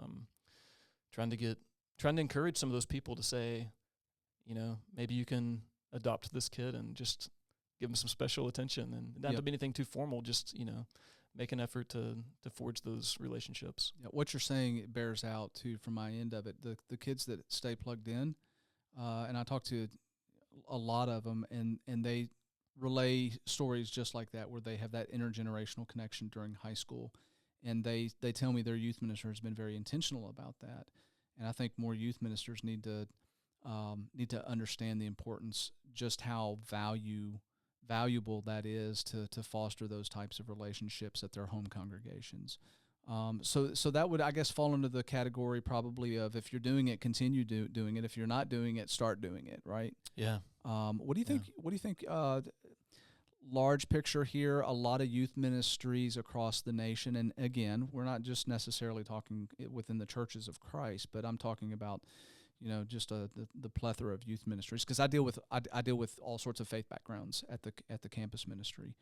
trying to encourage some of those people to say, maybe you can adopt this kid and just give them some special attention, and not to be anything too formal, just, make an effort to forge those relationships. Yeah, what you're saying, it bears out too from my end of it. The kids that stay plugged in, and I talk to a lot of them, and they relay stories just like that, where they have that intergenerational connection during high school, and they tell me their youth minister has been very intentional about that. And I think more youth ministers need to understand the importance, just how valuable that is to foster those types of relationships at their home congregations. So that would, I guess, fall into the category probably of, if you're doing it, continue doing it. If you're not doing it, start doing it, right? Yeah. What do you think? What do you think? Large picture here, a lot of youth ministries across the nation, and again, we're not just necessarily talking within the churches of Christ, but I'm talking about, just the plethora of youth ministries, because I deal with all sorts of faith backgrounds at the campus ministry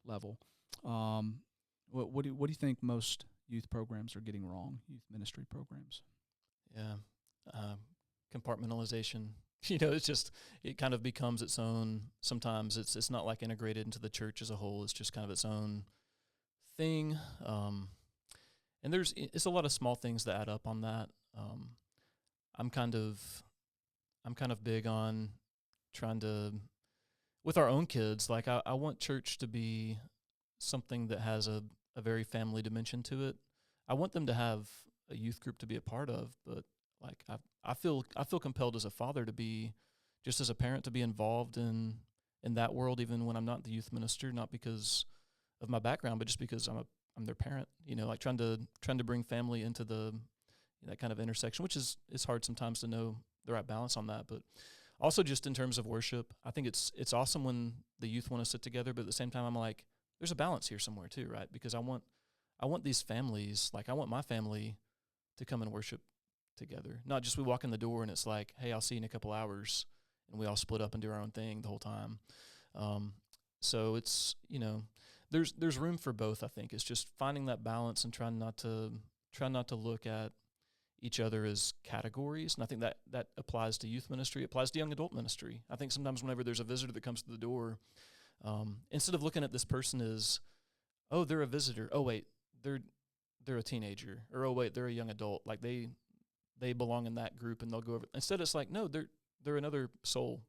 level. What do you think most youth programs are getting wrong? Youth ministry programs. Yeah, compartmentalization. It kind of becomes its own. Sometimes it's not like integrated into the church as a whole. It's just kind of its own thing. And it's a lot of small things that add up on that. I'm kind of big on trying to, with our own kids, like I want church to be something that has a very family dimension to it. I want them to have a youth group to be a part of, but like I feel compelled as a father to be, just as a parent, to be involved in that world, even when I'm not the youth minister, not because of my background, but just because I'm their parent. Like trying to bring family into that kind of intersection, which is hard sometimes to know the right balance on that. But also just in terms of worship, I think it's awesome when the youth want to sit together, but at the same time I'm like, there's a balance here somewhere too, right? Because I want these families, like I want my family to come and worship together. Not just we walk in the door and it's like, hey, I'll see you in a couple hours, and we all split up and do our own thing the whole time. So it's, there's room for both, I think. It's just finding that balance and trying not to look at each other as categories. And I think that applies to youth ministry. It applies to young adult ministry. I think sometimes whenever there's a visitor that comes to the door, instead of looking at this person as, oh, they're a visitor. Oh, wait, they're a teenager. Or, oh, wait, they're a young adult. Like they belong in that group and they'll go over. Instead, it's like, no, they're another soul.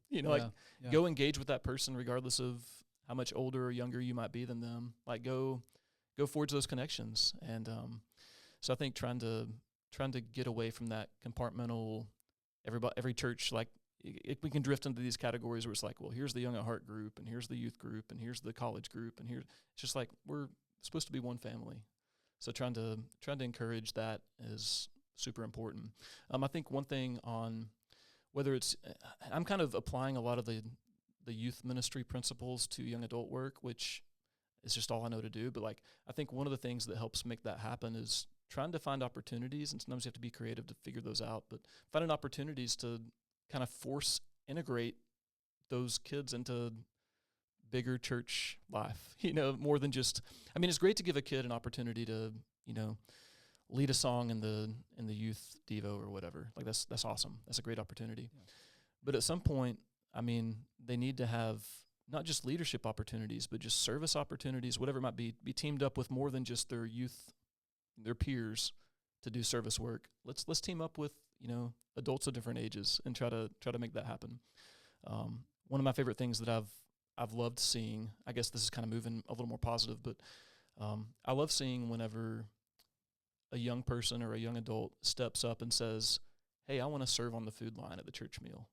Go engage with that person regardless of how much older or younger you might be than them. Like go forge those connections. And so I think trying to get away from that compartmental, every church, like we can drift into these categories where it's like, well, here's the young at heart group, and here's the youth group, and here's the college group, and it's just like we're supposed to be one family. So trying to encourage that is super important. I think one thing on whether it's, I'm kind of applying a lot of the youth ministry principles to young adult work, which is just all I know to do. But like, I think one of the things that helps make that happen is trying to find opportunities, and sometimes you have to be creative to figure those out, but finding opportunities to kind of integrate those kids into bigger church life, more than just, it's great to give a kid an opportunity to, lead a song in the youth devo or whatever. Like that's awesome. That's a great opportunity. Yeah. But at some point, they need to have not just leadership opportunities, but just service opportunities, whatever it might be teamed up with more than just their youth, their peers, to do service work. Let's team up with, adults of different ages and try to make that happen. One of my favorite things that I've loved seeing, I guess this is kind of moving a little more positive, but I love seeing whenever a young person or a young adult steps up and says, hey, I want to serve on the food line at the church meal.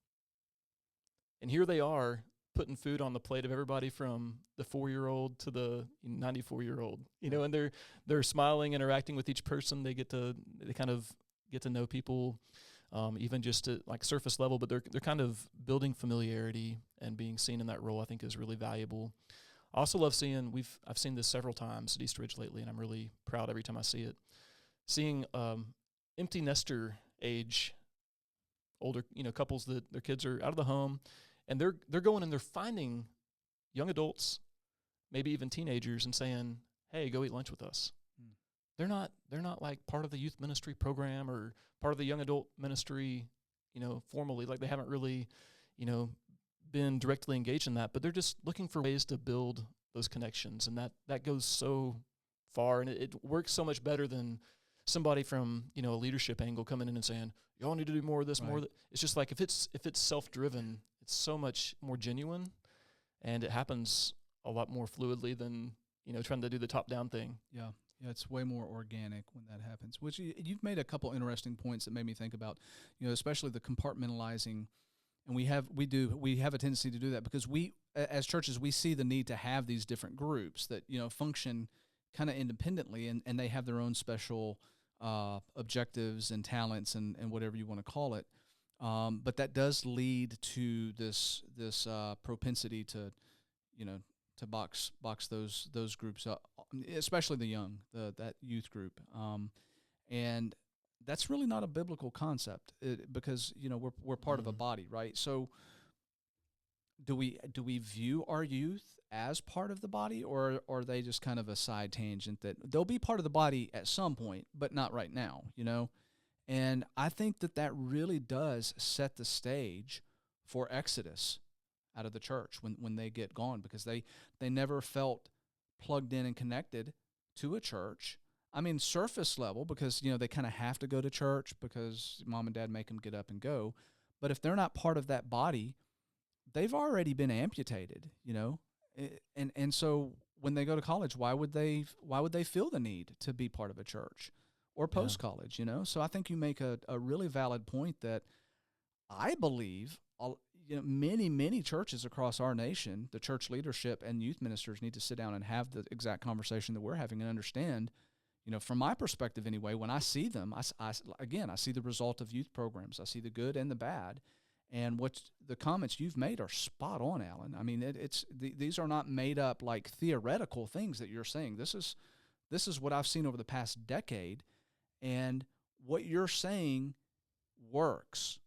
And here they are putting food on the plate of everybody from the 4-year-old to the 94-year-old, and they're smiling, interacting with each person. They kind of get to know people, even just at like surface level, but they're kind of building familiarity, and being seen in that role I think is really valuable. I also love seeing, I've seen this several times at East Ridge lately, and I'm really proud every time I see it. Seeing empty nester age, older couples that their kids are out of the home, and they're going and they're finding young adults, maybe even teenagers, and saying, "Hey, go eat lunch with us." They're not like part of the youth ministry program or part of the young adult ministry, formally. Like they haven't really, been directly engaged in that, but they're just looking for ways to build those connections, and that goes so far, and it works so much better than somebody from a leadership angle coming in and saying, y'all need to do more of this, more of that. It's just like if it's self-driven, it's so much more genuine, and it happens a lot more fluidly than trying to do the top-down thing. Yeah, it's way more organic when that happens. Which you've made a couple interesting points that made me think about, especially the compartmentalizing. And we have a tendency to do that because we, as churches, we see the need to have these different groups that function kind of independently, and they have their own special objectives and talents and whatever you want to call it. But that does lead to this propensity to to box those groups up, especially the young, that youth group, and that's really not a biblical concept because we're part of a body, right? So do we view our youth as part of the body, or are they just kind of a side tangent that they'll be part of the body at some point, but not right now, And I think that really does set the stage for exodus out of the church when they get gone, because they never felt plugged in and connected to a church. I mean, surface level, because, they kind of have to go to church because mom and dad make them get up and go. But if they're not part of that body, they've already been amputated, And so when they go to college, why would they feel the need to be part of a church or post-college, So I think you make a really valid point that I believe many churches across our nation, the church leadership and youth ministers need to sit down and have the exact conversation that we're having and understand, from my perspective anyway, when I see them, I see the result of youth programs. I see the good and the bad. And what the comments you've made are spot on, Alan. I mean, these are not made up like theoretical things that you're saying. This is what I've seen over the past decade, and what you're saying works,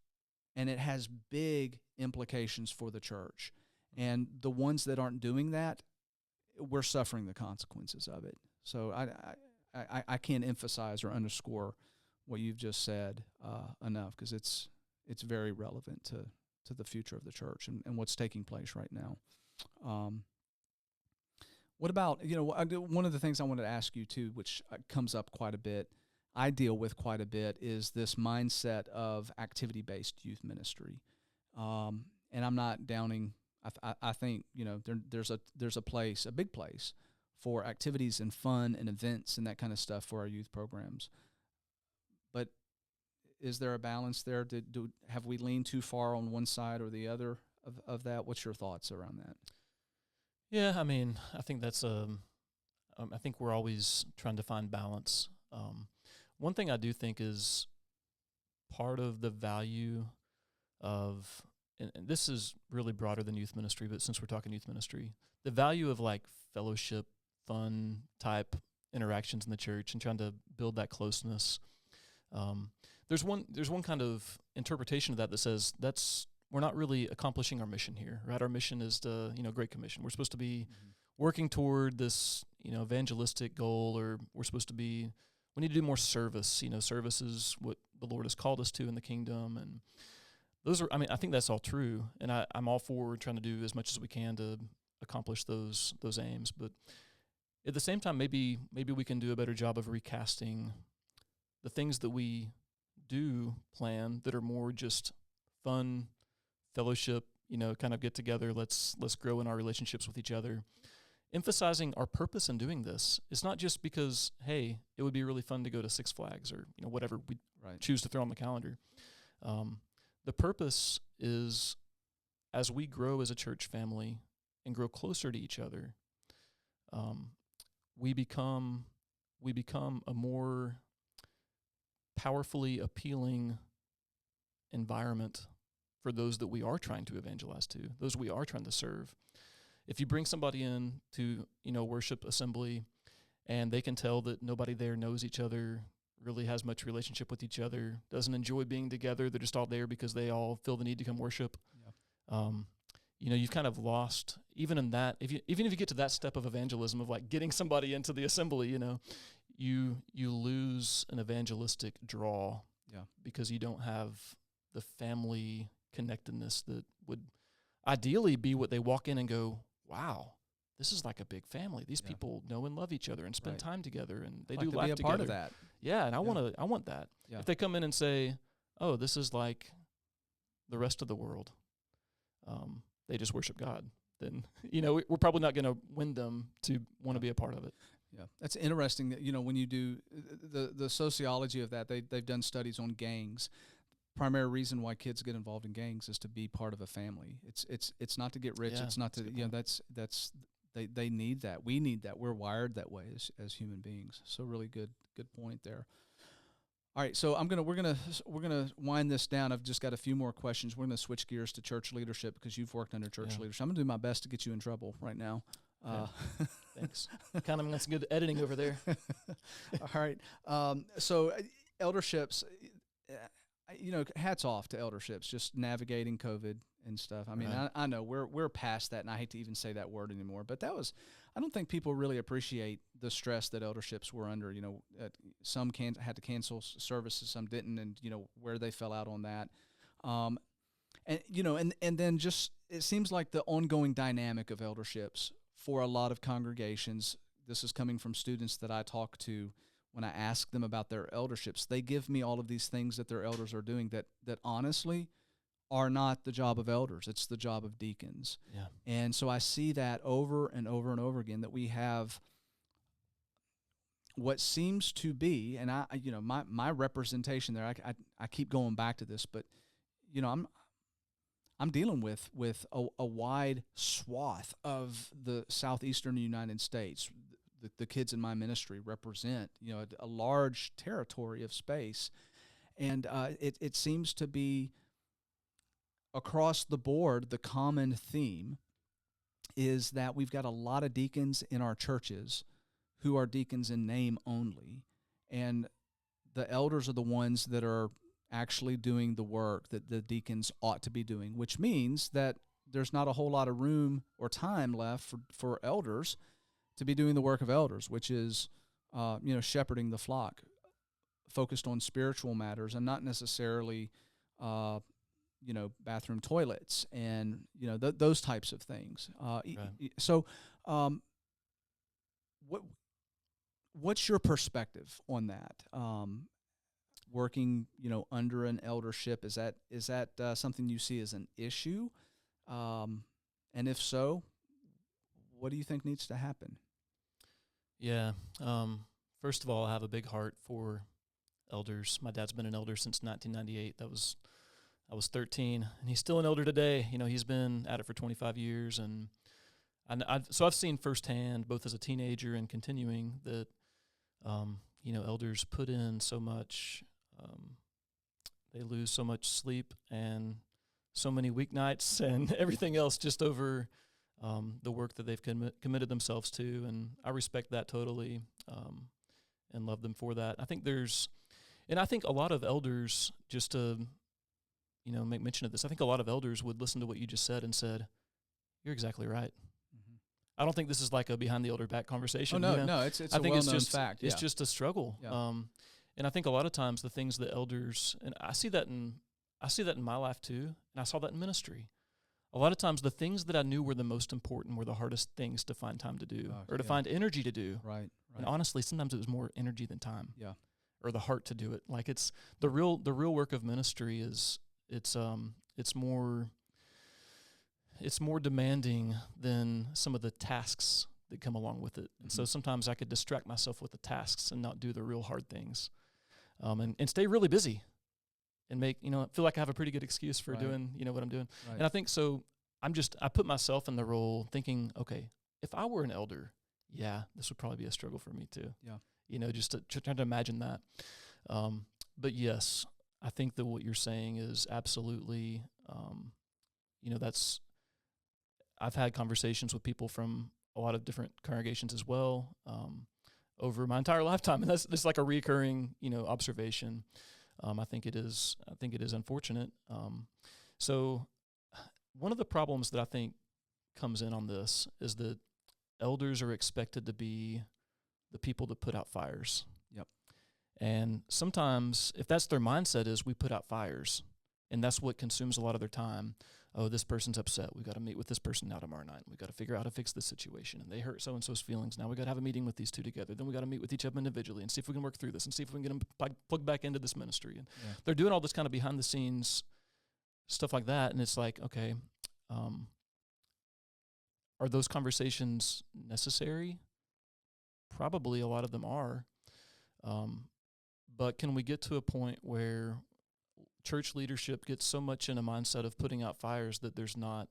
and it has big implications for the church. And the ones that aren't doing that, we're suffering the consequences of it. So I can't emphasize or underscore what you've just said enough, because it's very relevant to the future of the church and what's taking place right now. What about, one of the things I wanted to ask you too, which comes up quite a bit, I deal with quite a bit, is this mindset of activity-based youth ministry. And I'm not downing. I think there's a place, a big place, for activities and fun and events and that kind of stuff for our youth programs. But is there a balance there? Have we leaned too far on one side or the other of that? What's your thoughts around that? Yeah, I mean, I think that's I think we're always trying to find balance. One thing I do think is part of the value of, and this is really broader than youth ministry, but since we're talking youth ministry, the value of like fellowship, fun type interactions in the church and trying to build that closeness. There's one kind of interpretation of that says we're not really accomplishing our mission here, right? Our mission is the Great Commission. We're supposed to be working toward this evangelistic goal, or we need to do more service. Service is what the Lord has called us to in the kingdom, and I think that's all true, and I'm all for trying to do as much as we can to accomplish those aims. But at the same time, maybe we can do a better job of recasting the things that we do plan that are more just fun, fellowship, kind of get together, let's grow in our relationships with each other. Emphasizing our purpose in doing this. It's not just because, hey, it would be really fun to go to Six Flags or whatever we choose to throw on the calendar. The purpose is, as we grow as a church family and grow closer to each other, we become a more powerfully appealing environment for those that we are trying to evangelize to, those we are trying to serve. If you bring somebody in to, worship assembly, and they can tell that nobody there knows each other, really has much relationship with each other, doesn't enjoy being together, they're just all there because they all feel the need to come worship. Yeah. You've kind of lost, even in that, even if you get to that step of evangelism of like getting somebody into the assembly, you lose an evangelistic draw. Yeah. Because you don't have the family connectedness that would ideally be what they walk in and go, wow, this is like a big family. These people know and love each other and spend time together, and they do life together. Be a part of that. Yeah, and I want that. Yeah. If they come in and say, oh, this is like the rest of the world, they just worship God, then we're probably not going to win them to want to be a part of it. Yeah, that's interesting that when you do the sociology of that, they've done studies on gangs. Primary reason why kids get involved in gangs is to be part of a family. It's not to get rich. Yeah, it's not to they need that. We need that. We're wired that way as human beings. So really good point there. All right, so we're gonna wind this down. I've just got a few more questions. We're gonna switch gears to church leadership because you've worked under church leadership. I'm gonna do my best to get you in trouble right now. Thanks. Kind of got some good editing over there. All right. So elderships. Hats off to elderships, just navigating COVID and stuff. I mean, I know we're past that, and I hate to even say that word anymore. But I don't think people really appreciate the stress that elderships were under. Some had to cancel services, some didn't, and where they fell out on that. And then just it seems like the ongoing dynamic of elderships for a lot of congregations. This is coming from students that I talk to. When I ask them about their elderships, they give me all of these things that their elders are doing that honestly are not the job of elders. It's the job of deacons. Yeah. And so I see that over and over and over again, that we have what seems to be, and my representation there, I keep going back to this, but I'm dealing with a wide swath of the southeastern United States. The kids in my ministry represent, a large territory of space. And it seems to be across the board, the common theme is that we've got a lot of deacons in our churches who are deacons in name only. And the elders are the ones that are actually doing the work that the deacons ought to be doing, which means that there's not a whole lot of room or time left for elders to be doing the work of elders, which is, shepherding the flock, focused on spiritual matters and not necessarily, bathroom toilets and, those types of things. Right. So what's your perspective on that? Working, under an eldership, is that something you see as an issue? And if so, what do you think needs to happen? Yeah. First of all, I have a big heart for elders. My dad's been an elder since 1998. I was 13, and he's still an elder today. He's been at it for 25 years, and so I've seen firsthand, both as a teenager and continuing, that elders put in so much. They lose so much sleep and so many weeknights and everything else just over the work that they've committed themselves to, and I respect that totally, and love them for that. I think a lot of elders, just to, make mention of this, I think a lot of elders would listen to what you just said and said, "You're exactly right." Mm-hmm. I don't think this is like a behind the elder back conversation. Oh no, it's a well-known fact. It's just a struggle, and I think a lot of times the things that elders, and I see that in my life too, and I saw that in ministry. A lot of times the things that I knew were the most important were the hardest things to find time to do or to find energy to do. Right. And honestly, sometimes it was more energy than time. Yeah. or the heart to do it. Like it's the real work of ministry is it's more demanding than some of the tasks that come along with it. And so sometimes I could distract myself with the tasks and not do the real hard things, and stay really busy and make, feel like I have a pretty good excuse for doing, what I'm doing. Right. And I think so I put myself in the role thinking, okay, if I were an elder, this would probably be a struggle for me too. Yeah. Just to try to imagine that. But yes, I think that what you're saying is absolutely, I've had conversations with people from a lot of different congregations as well, over my entire lifetime, and that's like a recurring, observation. I think it is unfortunate. So one of the problems that I think comes in on this is that elders are expected to be the people that put out fires. Yep. And sometimes, if that's their mindset, is we put out fires, and that's what consumes a lot of their time. Oh, this person's upset. We got to meet with this person now tomorrow night. We got to figure out how to fix this situation, and they hurt so and so's feelings. Now we got to have a meeting with these two together. Then we got to meet with each of them individually and see if we can work through this and see if we can get them plugged back into this ministry. And they're doing all this kind of behind the scenes stuff like that, and it's like, okay, are those conversations necessary? Probably a lot of them are. But can we get to a point where church leadership gets so much in a mindset of putting out fires that there's not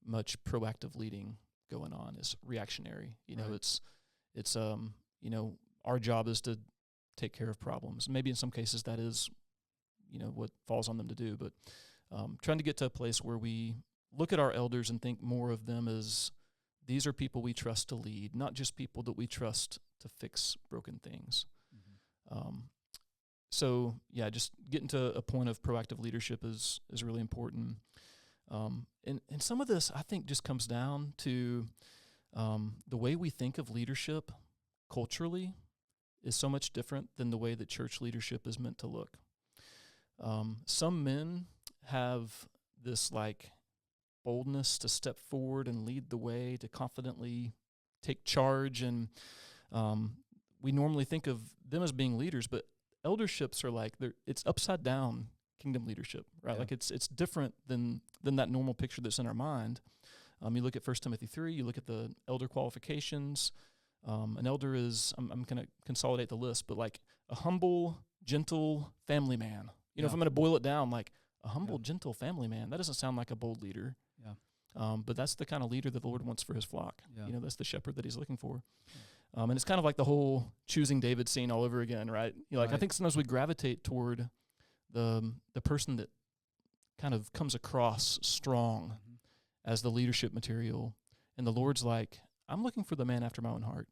much proactive leading going on? It's reactionary. It's our job is to take care of problems. Maybe in some cases that is, what falls on them to do. But trying to get to a place where we look at our elders and think more of them as these are people we trust to lead, not just people that we trust to fix broken things. Just getting to a point of proactive leadership is really important. And some of this, I think, just comes down to the way we think of leadership culturally is so much different than the way that church leadership is meant to look. Some men have this boldness to step forward and lead the way, to confidently take charge, and we normally think of them as being leaders, but elderships are it's upside down kingdom leadership, right? Yeah. It's different than that normal picture that's in our mind. You look at 1 Timothy 3, you look at the elder qualifications. An elder is, I'm going to consolidate the list, but a humble, gentle family man. If I'm going to boil it down, a humble, gentle family man, that doesn't sound like a bold leader. Yeah. But that's the kind of leader that the Lord wants for his flock. Yeah. That's the shepherd that he's looking for. Yeah. And it's kind of like the whole choosing David scene all over again, right? Right. I think sometimes we gravitate toward the person that kind of comes across strong as the leadership material. And the Lord's like, I'm looking for the man after my own heart.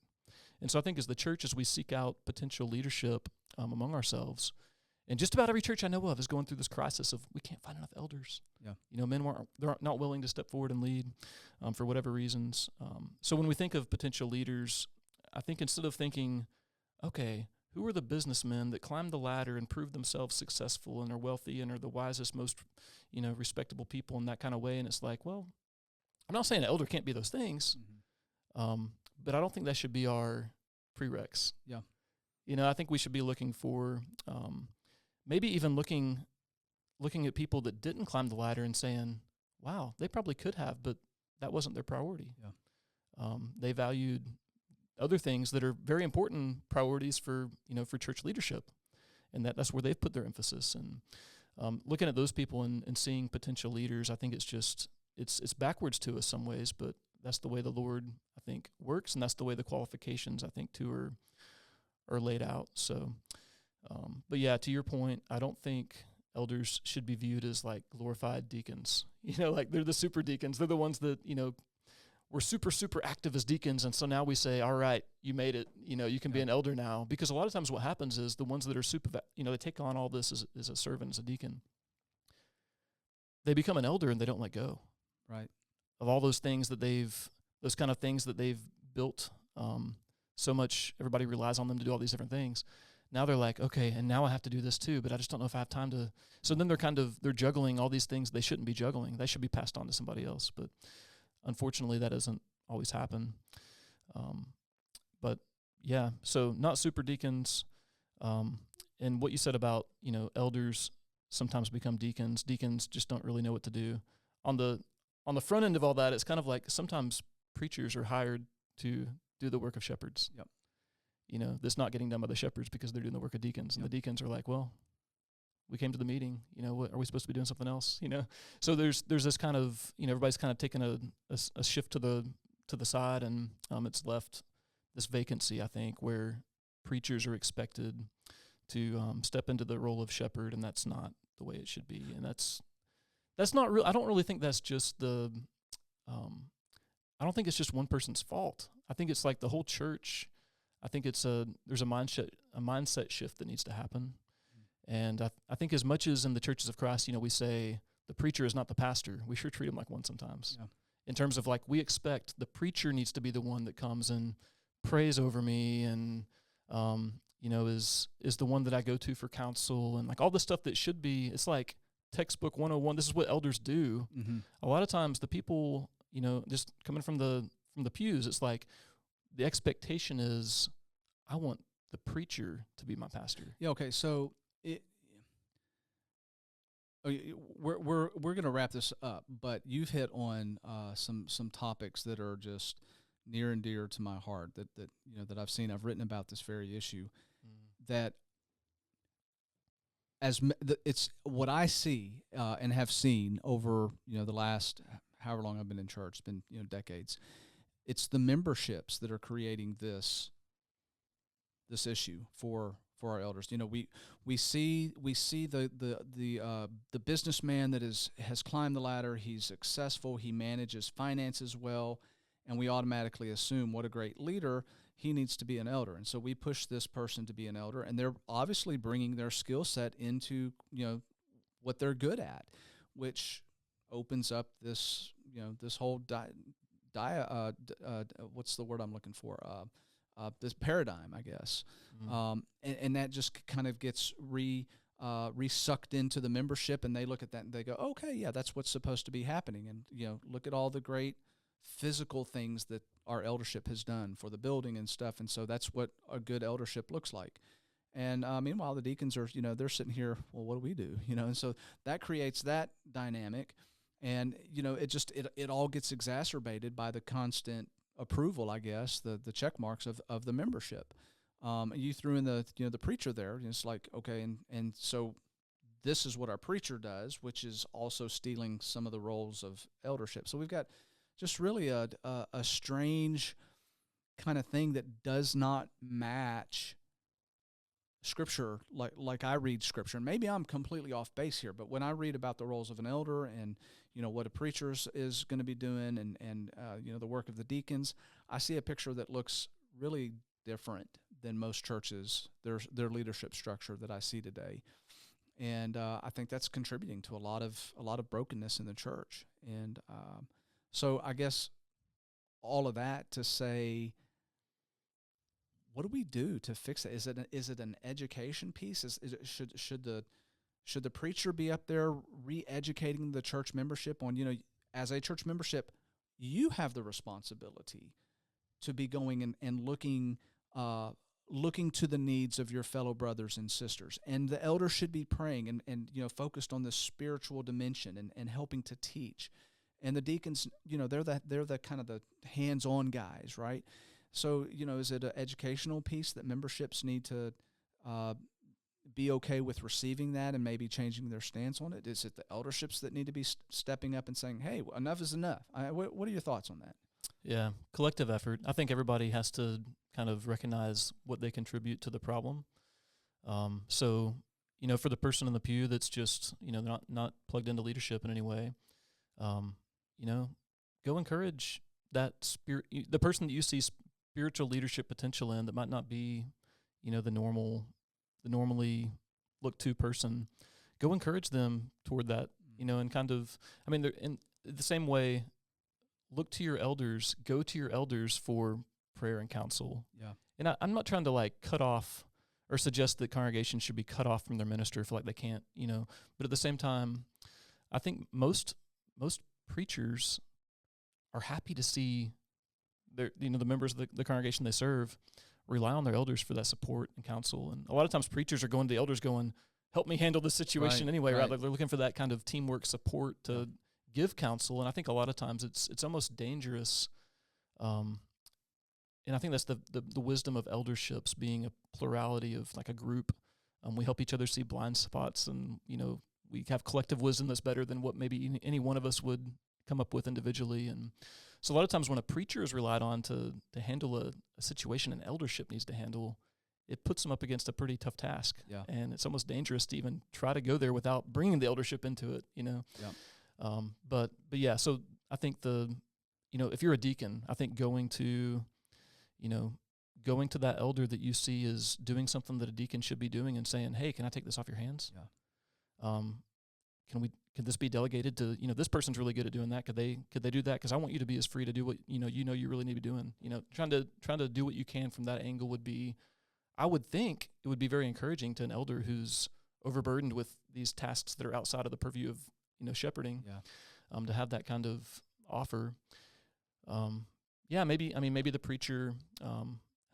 And so I think as the church, as we seek out potential leadership among ourselves, and just about every church I know of is going through this crisis of we can't find enough elders. Yeah. Men they're not willing to step forward and lead for whatever reasons. So when we think of potential leaders, I think instead of thinking, okay, who are the businessmen that climbed the ladder and proved themselves successful and are wealthy and are the wisest, most, respectable people in that kind of way, and it's like, well, I'm not saying an elder can't be those things, but I don't think that should be our prereqs. Yeah. I think we should be looking for maybe even looking at people that didn't climb the ladder and saying, wow, they probably could have, but that wasn't their priority. Yeah. They valued other things that are very important priorities for church leadership, and that's where they've put their emphasis. And looking at those people and seeing potential leaders, I think it's backwards to us some ways, but that's the way the Lord, I think, works, and that's the way the qualifications, I think, too, are laid out. So, but yeah, to your point, I don't think elders should be viewed as glorified deacons. They're the super deacons. They're the ones that, we're super, super active as deacons, and so now we say, all right, you made it, you can be an elder now. Because a lot of times what happens is the ones that are super, they take on all this as a servant, as a deacon. They become an elder and they don't let go. Right. Of all those things those kind of things that they've built, so much everybody relies on them to do all these different things. Now they're like, okay, and now I have to do this too, but I just don't know if I have time to. So then they're juggling all these things they shouldn't be juggling. They should be passed on to somebody else. But unfortunately, that doesn't always happen. But yeah, so not super deacons. And what you said about, elders sometimes become deacons. Deacons just don't really know what to do. On the front end of all that, it's kind of like sometimes preachers are hired to do the work of shepherds. Yep. That's not getting done by the shepherds because they're doing the work of deacons. And the deacons are like, well, we came to the meeting, what are we supposed to be doing something else? So there's this kind of, everybody's kind of taken a shift to the side, and it's left this vacancy, I think, where preachers are expected to step into the role of shepherd, and that's not the way it should be. And that's not real. I don't really think that's just I don't think it's just one person's fault. I think it's like the whole church. I think there's a mindset shift that needs to happen. And I think as much as in the churches of Christ, we say the preacher is not the pastor, we sure treat him like one sometimes. Yeah. In terms of like, we expect the preacher needs to be the one that comes and prays over me and, is the one that I go to for counsel and like all the stuff that should be. It's like textbook 101. This is what elders do. Mm-hmm. A lot of times the people, just coming from the pews, it's like the expectation is I want the preacher to be my pastor. Yeah. Okay. So we're going to wrap this up, but you've hit on some topics that are just near and dear to my heart that I've seen. I've written about this very issue. That it's what I see and have seen over the last however long I've been in church. It's been decades. It's the memberships that are creating this issue for our elders. We see the businessman that has climbed the ladder. He's successful. He manages finances well, and we automatically assume what a great leader. He needs to be an elder, and so we push this person to be an elder, and they're obviously bringing their skill set into what they're good at, which opens up this this whole what's the word I'm looking for? This paradigm, I guess, and that just kind of gets re-sucked into the membership, and they look at that and they go, okay, yeah, that's what's supposed to be happening, and look at all the great physical things that our eldership has done for the building and stuff, and so that's what a good eldership looks like. And meanwhile, the deacons are, they're sitting here, well, what do we do? And so that creates that dynamic, and it all gets exacerbated by the constant approval, I guess, the check marks of the membership. You threw in the preacher there, and it's like, okay, and so this is what our preacher does, which is also stealing some of the roles of eldership. So we've got just really a strange kind of thing that does not match Scripture like I read Scripture. And maybe I'm completely off base here, but when I read about the roles of an elder and what a preacher is going to be doing and the work of the deacons, I see a picture that looks really different than most churches, their leadership structure that I see today. And I think that's contributing to a lot of brokenness in the church. And so I guess all of that to say, what do we do to fix it? Is it an education piece? Should the preacher be up there re-educating the church membership on, as a church membership, you have the responsibility to be going and looking to the needs of your fellow brothers and sisters. And the elders should be praying and focused on the spiritual dimension and helping to teach. And the deacons, they're the kind of the hands-on guys, right? So, is it an educational piece that memberships need to be okay with receiving that and maybe changing their stance on it? Is it the elderships that need to be stepping up and saying, hey, enough is enough? What are your thoughts on that? Yeah, collective effort. I think everybody has to kind of recognize what they contribute to the problem. So, for the person in the pew that's just, not plugged into leadership in any way, go encourage that spirit, the person that you see spiritual leadership potential in that might not be, the normally looked to person. Go encourage them toward that, and kind of, they're in the same way. Look to your elders, go to your elders for prayer and counsel. Yeah. And I'm not trying to cut off or suggest that congregations should be cut off from their minister if they can't, but at the same time, I think most preachers are happy to see their, the members of the congregation they serve rely on their elders for that support and counsel. And a lot of times preachers are going to the elders going, help me handle this situation anyway, right? Like they're looking for that kind of teamwork support to give counsel. And I think a lot of times it's almost dangerous. And I think that's the wisdom of elderships being a plurality of like a group. We help each other see blind spots, and, we have collective wisdom that's better than what maybe any one of us would come up with individually. And so a lot of times when a preacher is relied on to handle a situation an eldership needs to handle, it puts them up against a pretty tough task. Yeah. And it's almost dangerous to even try to go there without bringing the eldership into it, Yeah. But yeah, so I think if you're a deacon, I think going to that elder that you see is doing something that a deacon should be doing and saying, hey, can I take this off your hands? Yeah. Could this be delegated to, this person's really good at doing that. Could they do that? Because I want you to be as free to do what, you really need to be doing. Trying to do what you can from that angle would be, I would think it would be very encouraging to an elder who's overburdened with these tasks that are outside of the purview of, shepherding, to have that kind of offer. Maybe the preacher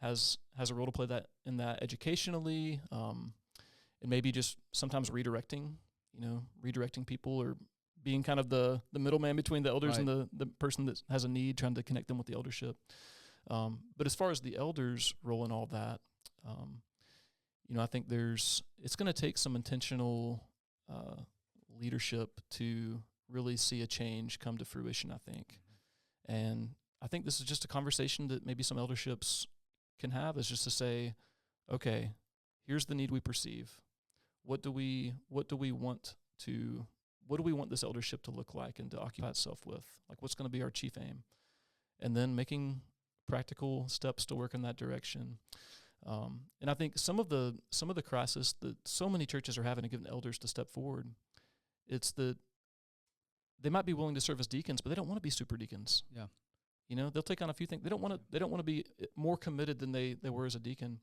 has a role to play in that educationally, and maybe just sometimes redirecting people, or being kind of the middleman between the elders and the person that has a need, trying to connect them with the eldership. But as far as the elders' role in all that, I think it's going to take some intentional leadership to really see a change come to fruition, I think. And I think this is just a conversation that maybe some elderships can have, is just to say, okay, here's the need we perceive. What do we want this eldership to look like and to occupy itself with? Like, what's going to be our chief aim? And then making practical steps to work in that direction. And I think some of the crisis that so many churches are having to give elders to step forward, it's that they might be willing to serve as deacons, but they don't want to be super deacons. Yeah. They'll take on a few things. They don't want to be more committed than they were as a deacon.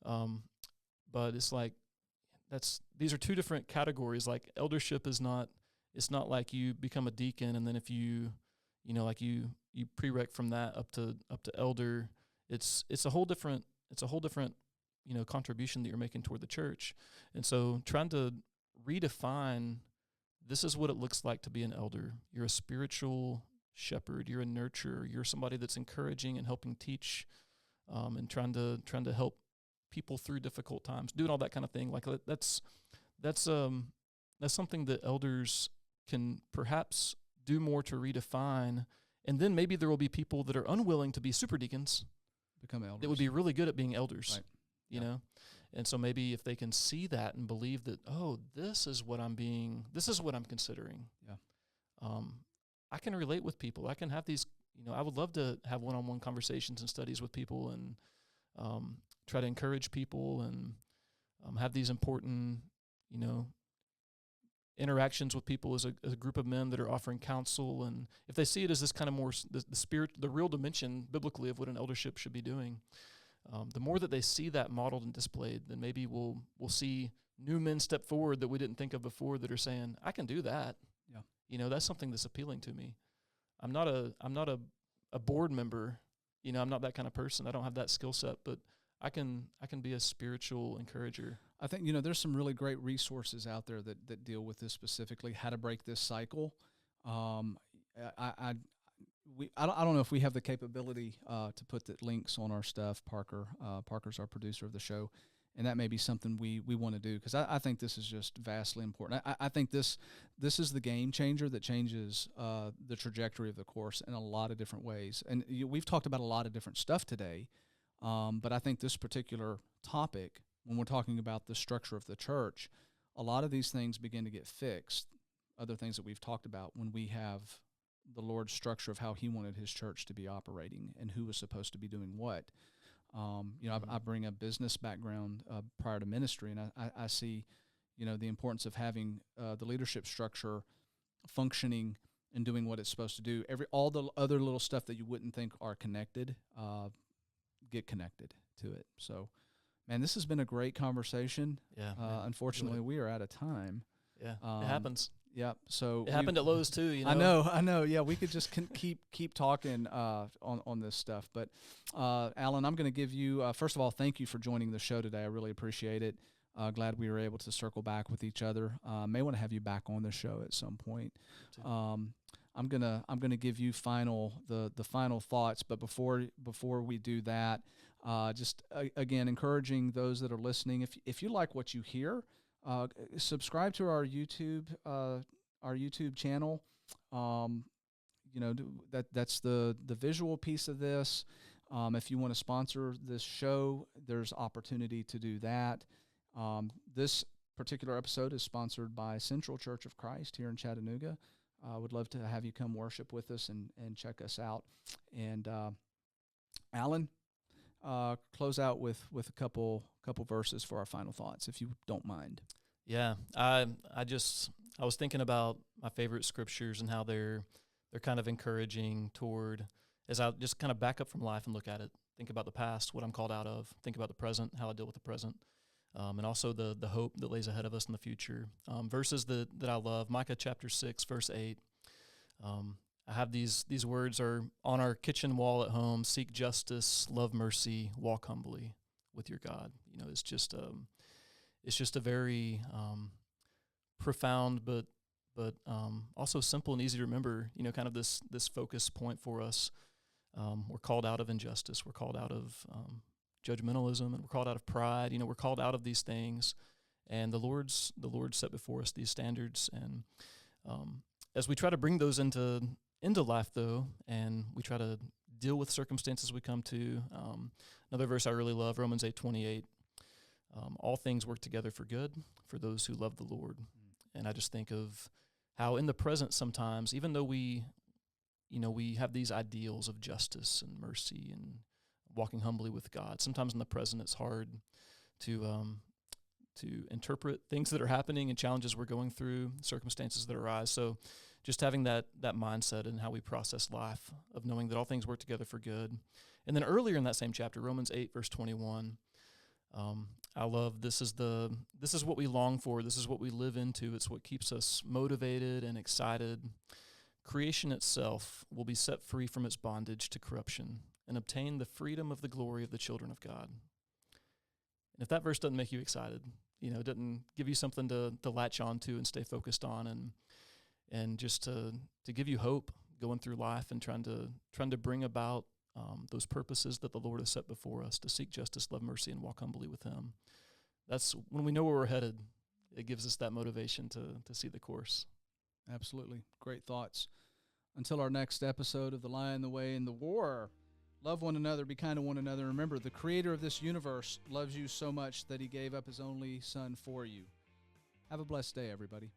But it's like, these are two different categories. Like, eldership it's not like you become a deacon and then if you prereq from that up to elder. It's a whole different contribution that you're making toward the church. And so trying to redefine, this is what it looks like to be an elder. You're a spiritual shepherd. You're a nurturer. You're somebody that's encouraging and helping teach, and trying to help people through difficult times, doing all that kind of thing. Like, that's something that elders can perhaps do more to redefine. And then maybe there will be people that are unwilling to be super deacons, become elders, that would be really good at being elders, right. you know? And so maybe if they can see that and believe that, oh, this is what I'm considering. Yeah. I can relate with people. I can have these, I would love to have one-on-one conversations and studies with people, and try to encourage people, and have these important, interactions with people as a group of men that are offering counsel. And if they see it as this kind of more the spirit, the real dimension biblically of what an eldership should be doing, the more that they see that modeled and displayed, then maybe we'll see new men step forward that we didn't think of before, that are saying, I can do that. Yeah. That's something that's appealing to me. I'm not a board member. I'm not that kind of person. I don't have that skill set, but I can be a spiritual encourager. I think, there's some really great resources out there that deal with this specifically, how to break this cycle. I don't know if we have the capability to put the links on our stuff. Parker's our producer of the show, and that may be something we want to do, because I think this is just vastly important. I think this is the game changer that changes the trajectory of the course in a lot of different ways. And we've talked about a lot of different stuff today, but I think this particular topic, when we're talking about the structure of the church, a lot of these things begin to get fixed, other things that we've talked about, when we have the Lord's structure of how he wanted his church to be operating and who was supposed to be doing what. I bring a business background prior to ministry, and I see, the importance of having the leadership structure functioning and doing what it's supposed to do. All the other little stuff that you wouldn't think are connected, get connected to it. So, man, this has been a great conversation. Yeah. Unfortunately, we are out of time. Yeah, it happens. Yep. So it happened at Lowe's too. You know. I know. Yeah, we could just keep talking on this stuff. But Alan, I'm going to give you first of all, thank you for joining the show today. I really appreciate it. Glad we were able to circle back with each other. May want to have you back on the show at some point. I'm gonna give you the final thoughts. But before we do that, just again encouraging those that are listening. If you like what you hear. Subscribe to our YouTube channel. That's the visual piece of this. If you want to sponsor this show, there's opportunity to do that. This particular episode is sponsored by Central Church of Christ here in Chattanooga. I would love to have you come worship with us and check us out. And Alan, close out with a couple verses for our final thoughts, if you don't mind. Yeah, I was thinking about my favorite scriptures and how they're kind of encouraging toward, as I just kind of back up from life and look at it, think about the past, what I'm called out of, think about the present, how I deal with the present, and also the hope that lays ahead of us in the future. Verses that I love, Micah chapter 6, verse 8. I have these words are on our kitchen wall at home: seek justice, love mercy, walk humbly with your God. It's just a very profound, but also simple and easy to remember. Kind of this focus point for us. We're called out of injustice. We're called out of judgmentalism, and we're called out of pride. We're called out of these things, and the Lord's set before us these standards. And as we try to bring those into life, though, and we try to deal with circumstances we come to. Another verse I really love, Romans 8:28. All things work together for good for those who love the Lord. And I just think of how in the present sometimes, even though we have these ideals of justice and mercy and walking humbly with God, sometimes in the present it's hard to interpret things that are happening and challenges we're going through, circumstances that arise. So just having that mindset and how we process life, of knowing that all things work together for good. And then earlier in that same chapter, Romans 8, verse 21, I love this is what we long for. This is what we live into. It's what keeps us motivated and excited. Creation itself will be set free from its bondage to corruption and obtain the freedom of the glory of the children of God. And if that verse doesn't make you excited, it doesn't give you something to latch on to and stay focused on, and just to give you hope going through life and trying to bring about those purposes that the Lord has set before us, to seek justice, love mercy, and walk humbly with Him. That's when we know where we're headed. It gives us that motivation to see the course. Absolutely. Great thoughts. Until our next episode of The Lion, the Way, and the War, love one another, be kind to one another. Remember, the creator of this universe loves you so much that He gave up His only Son for you. Have a blessed day, everybody.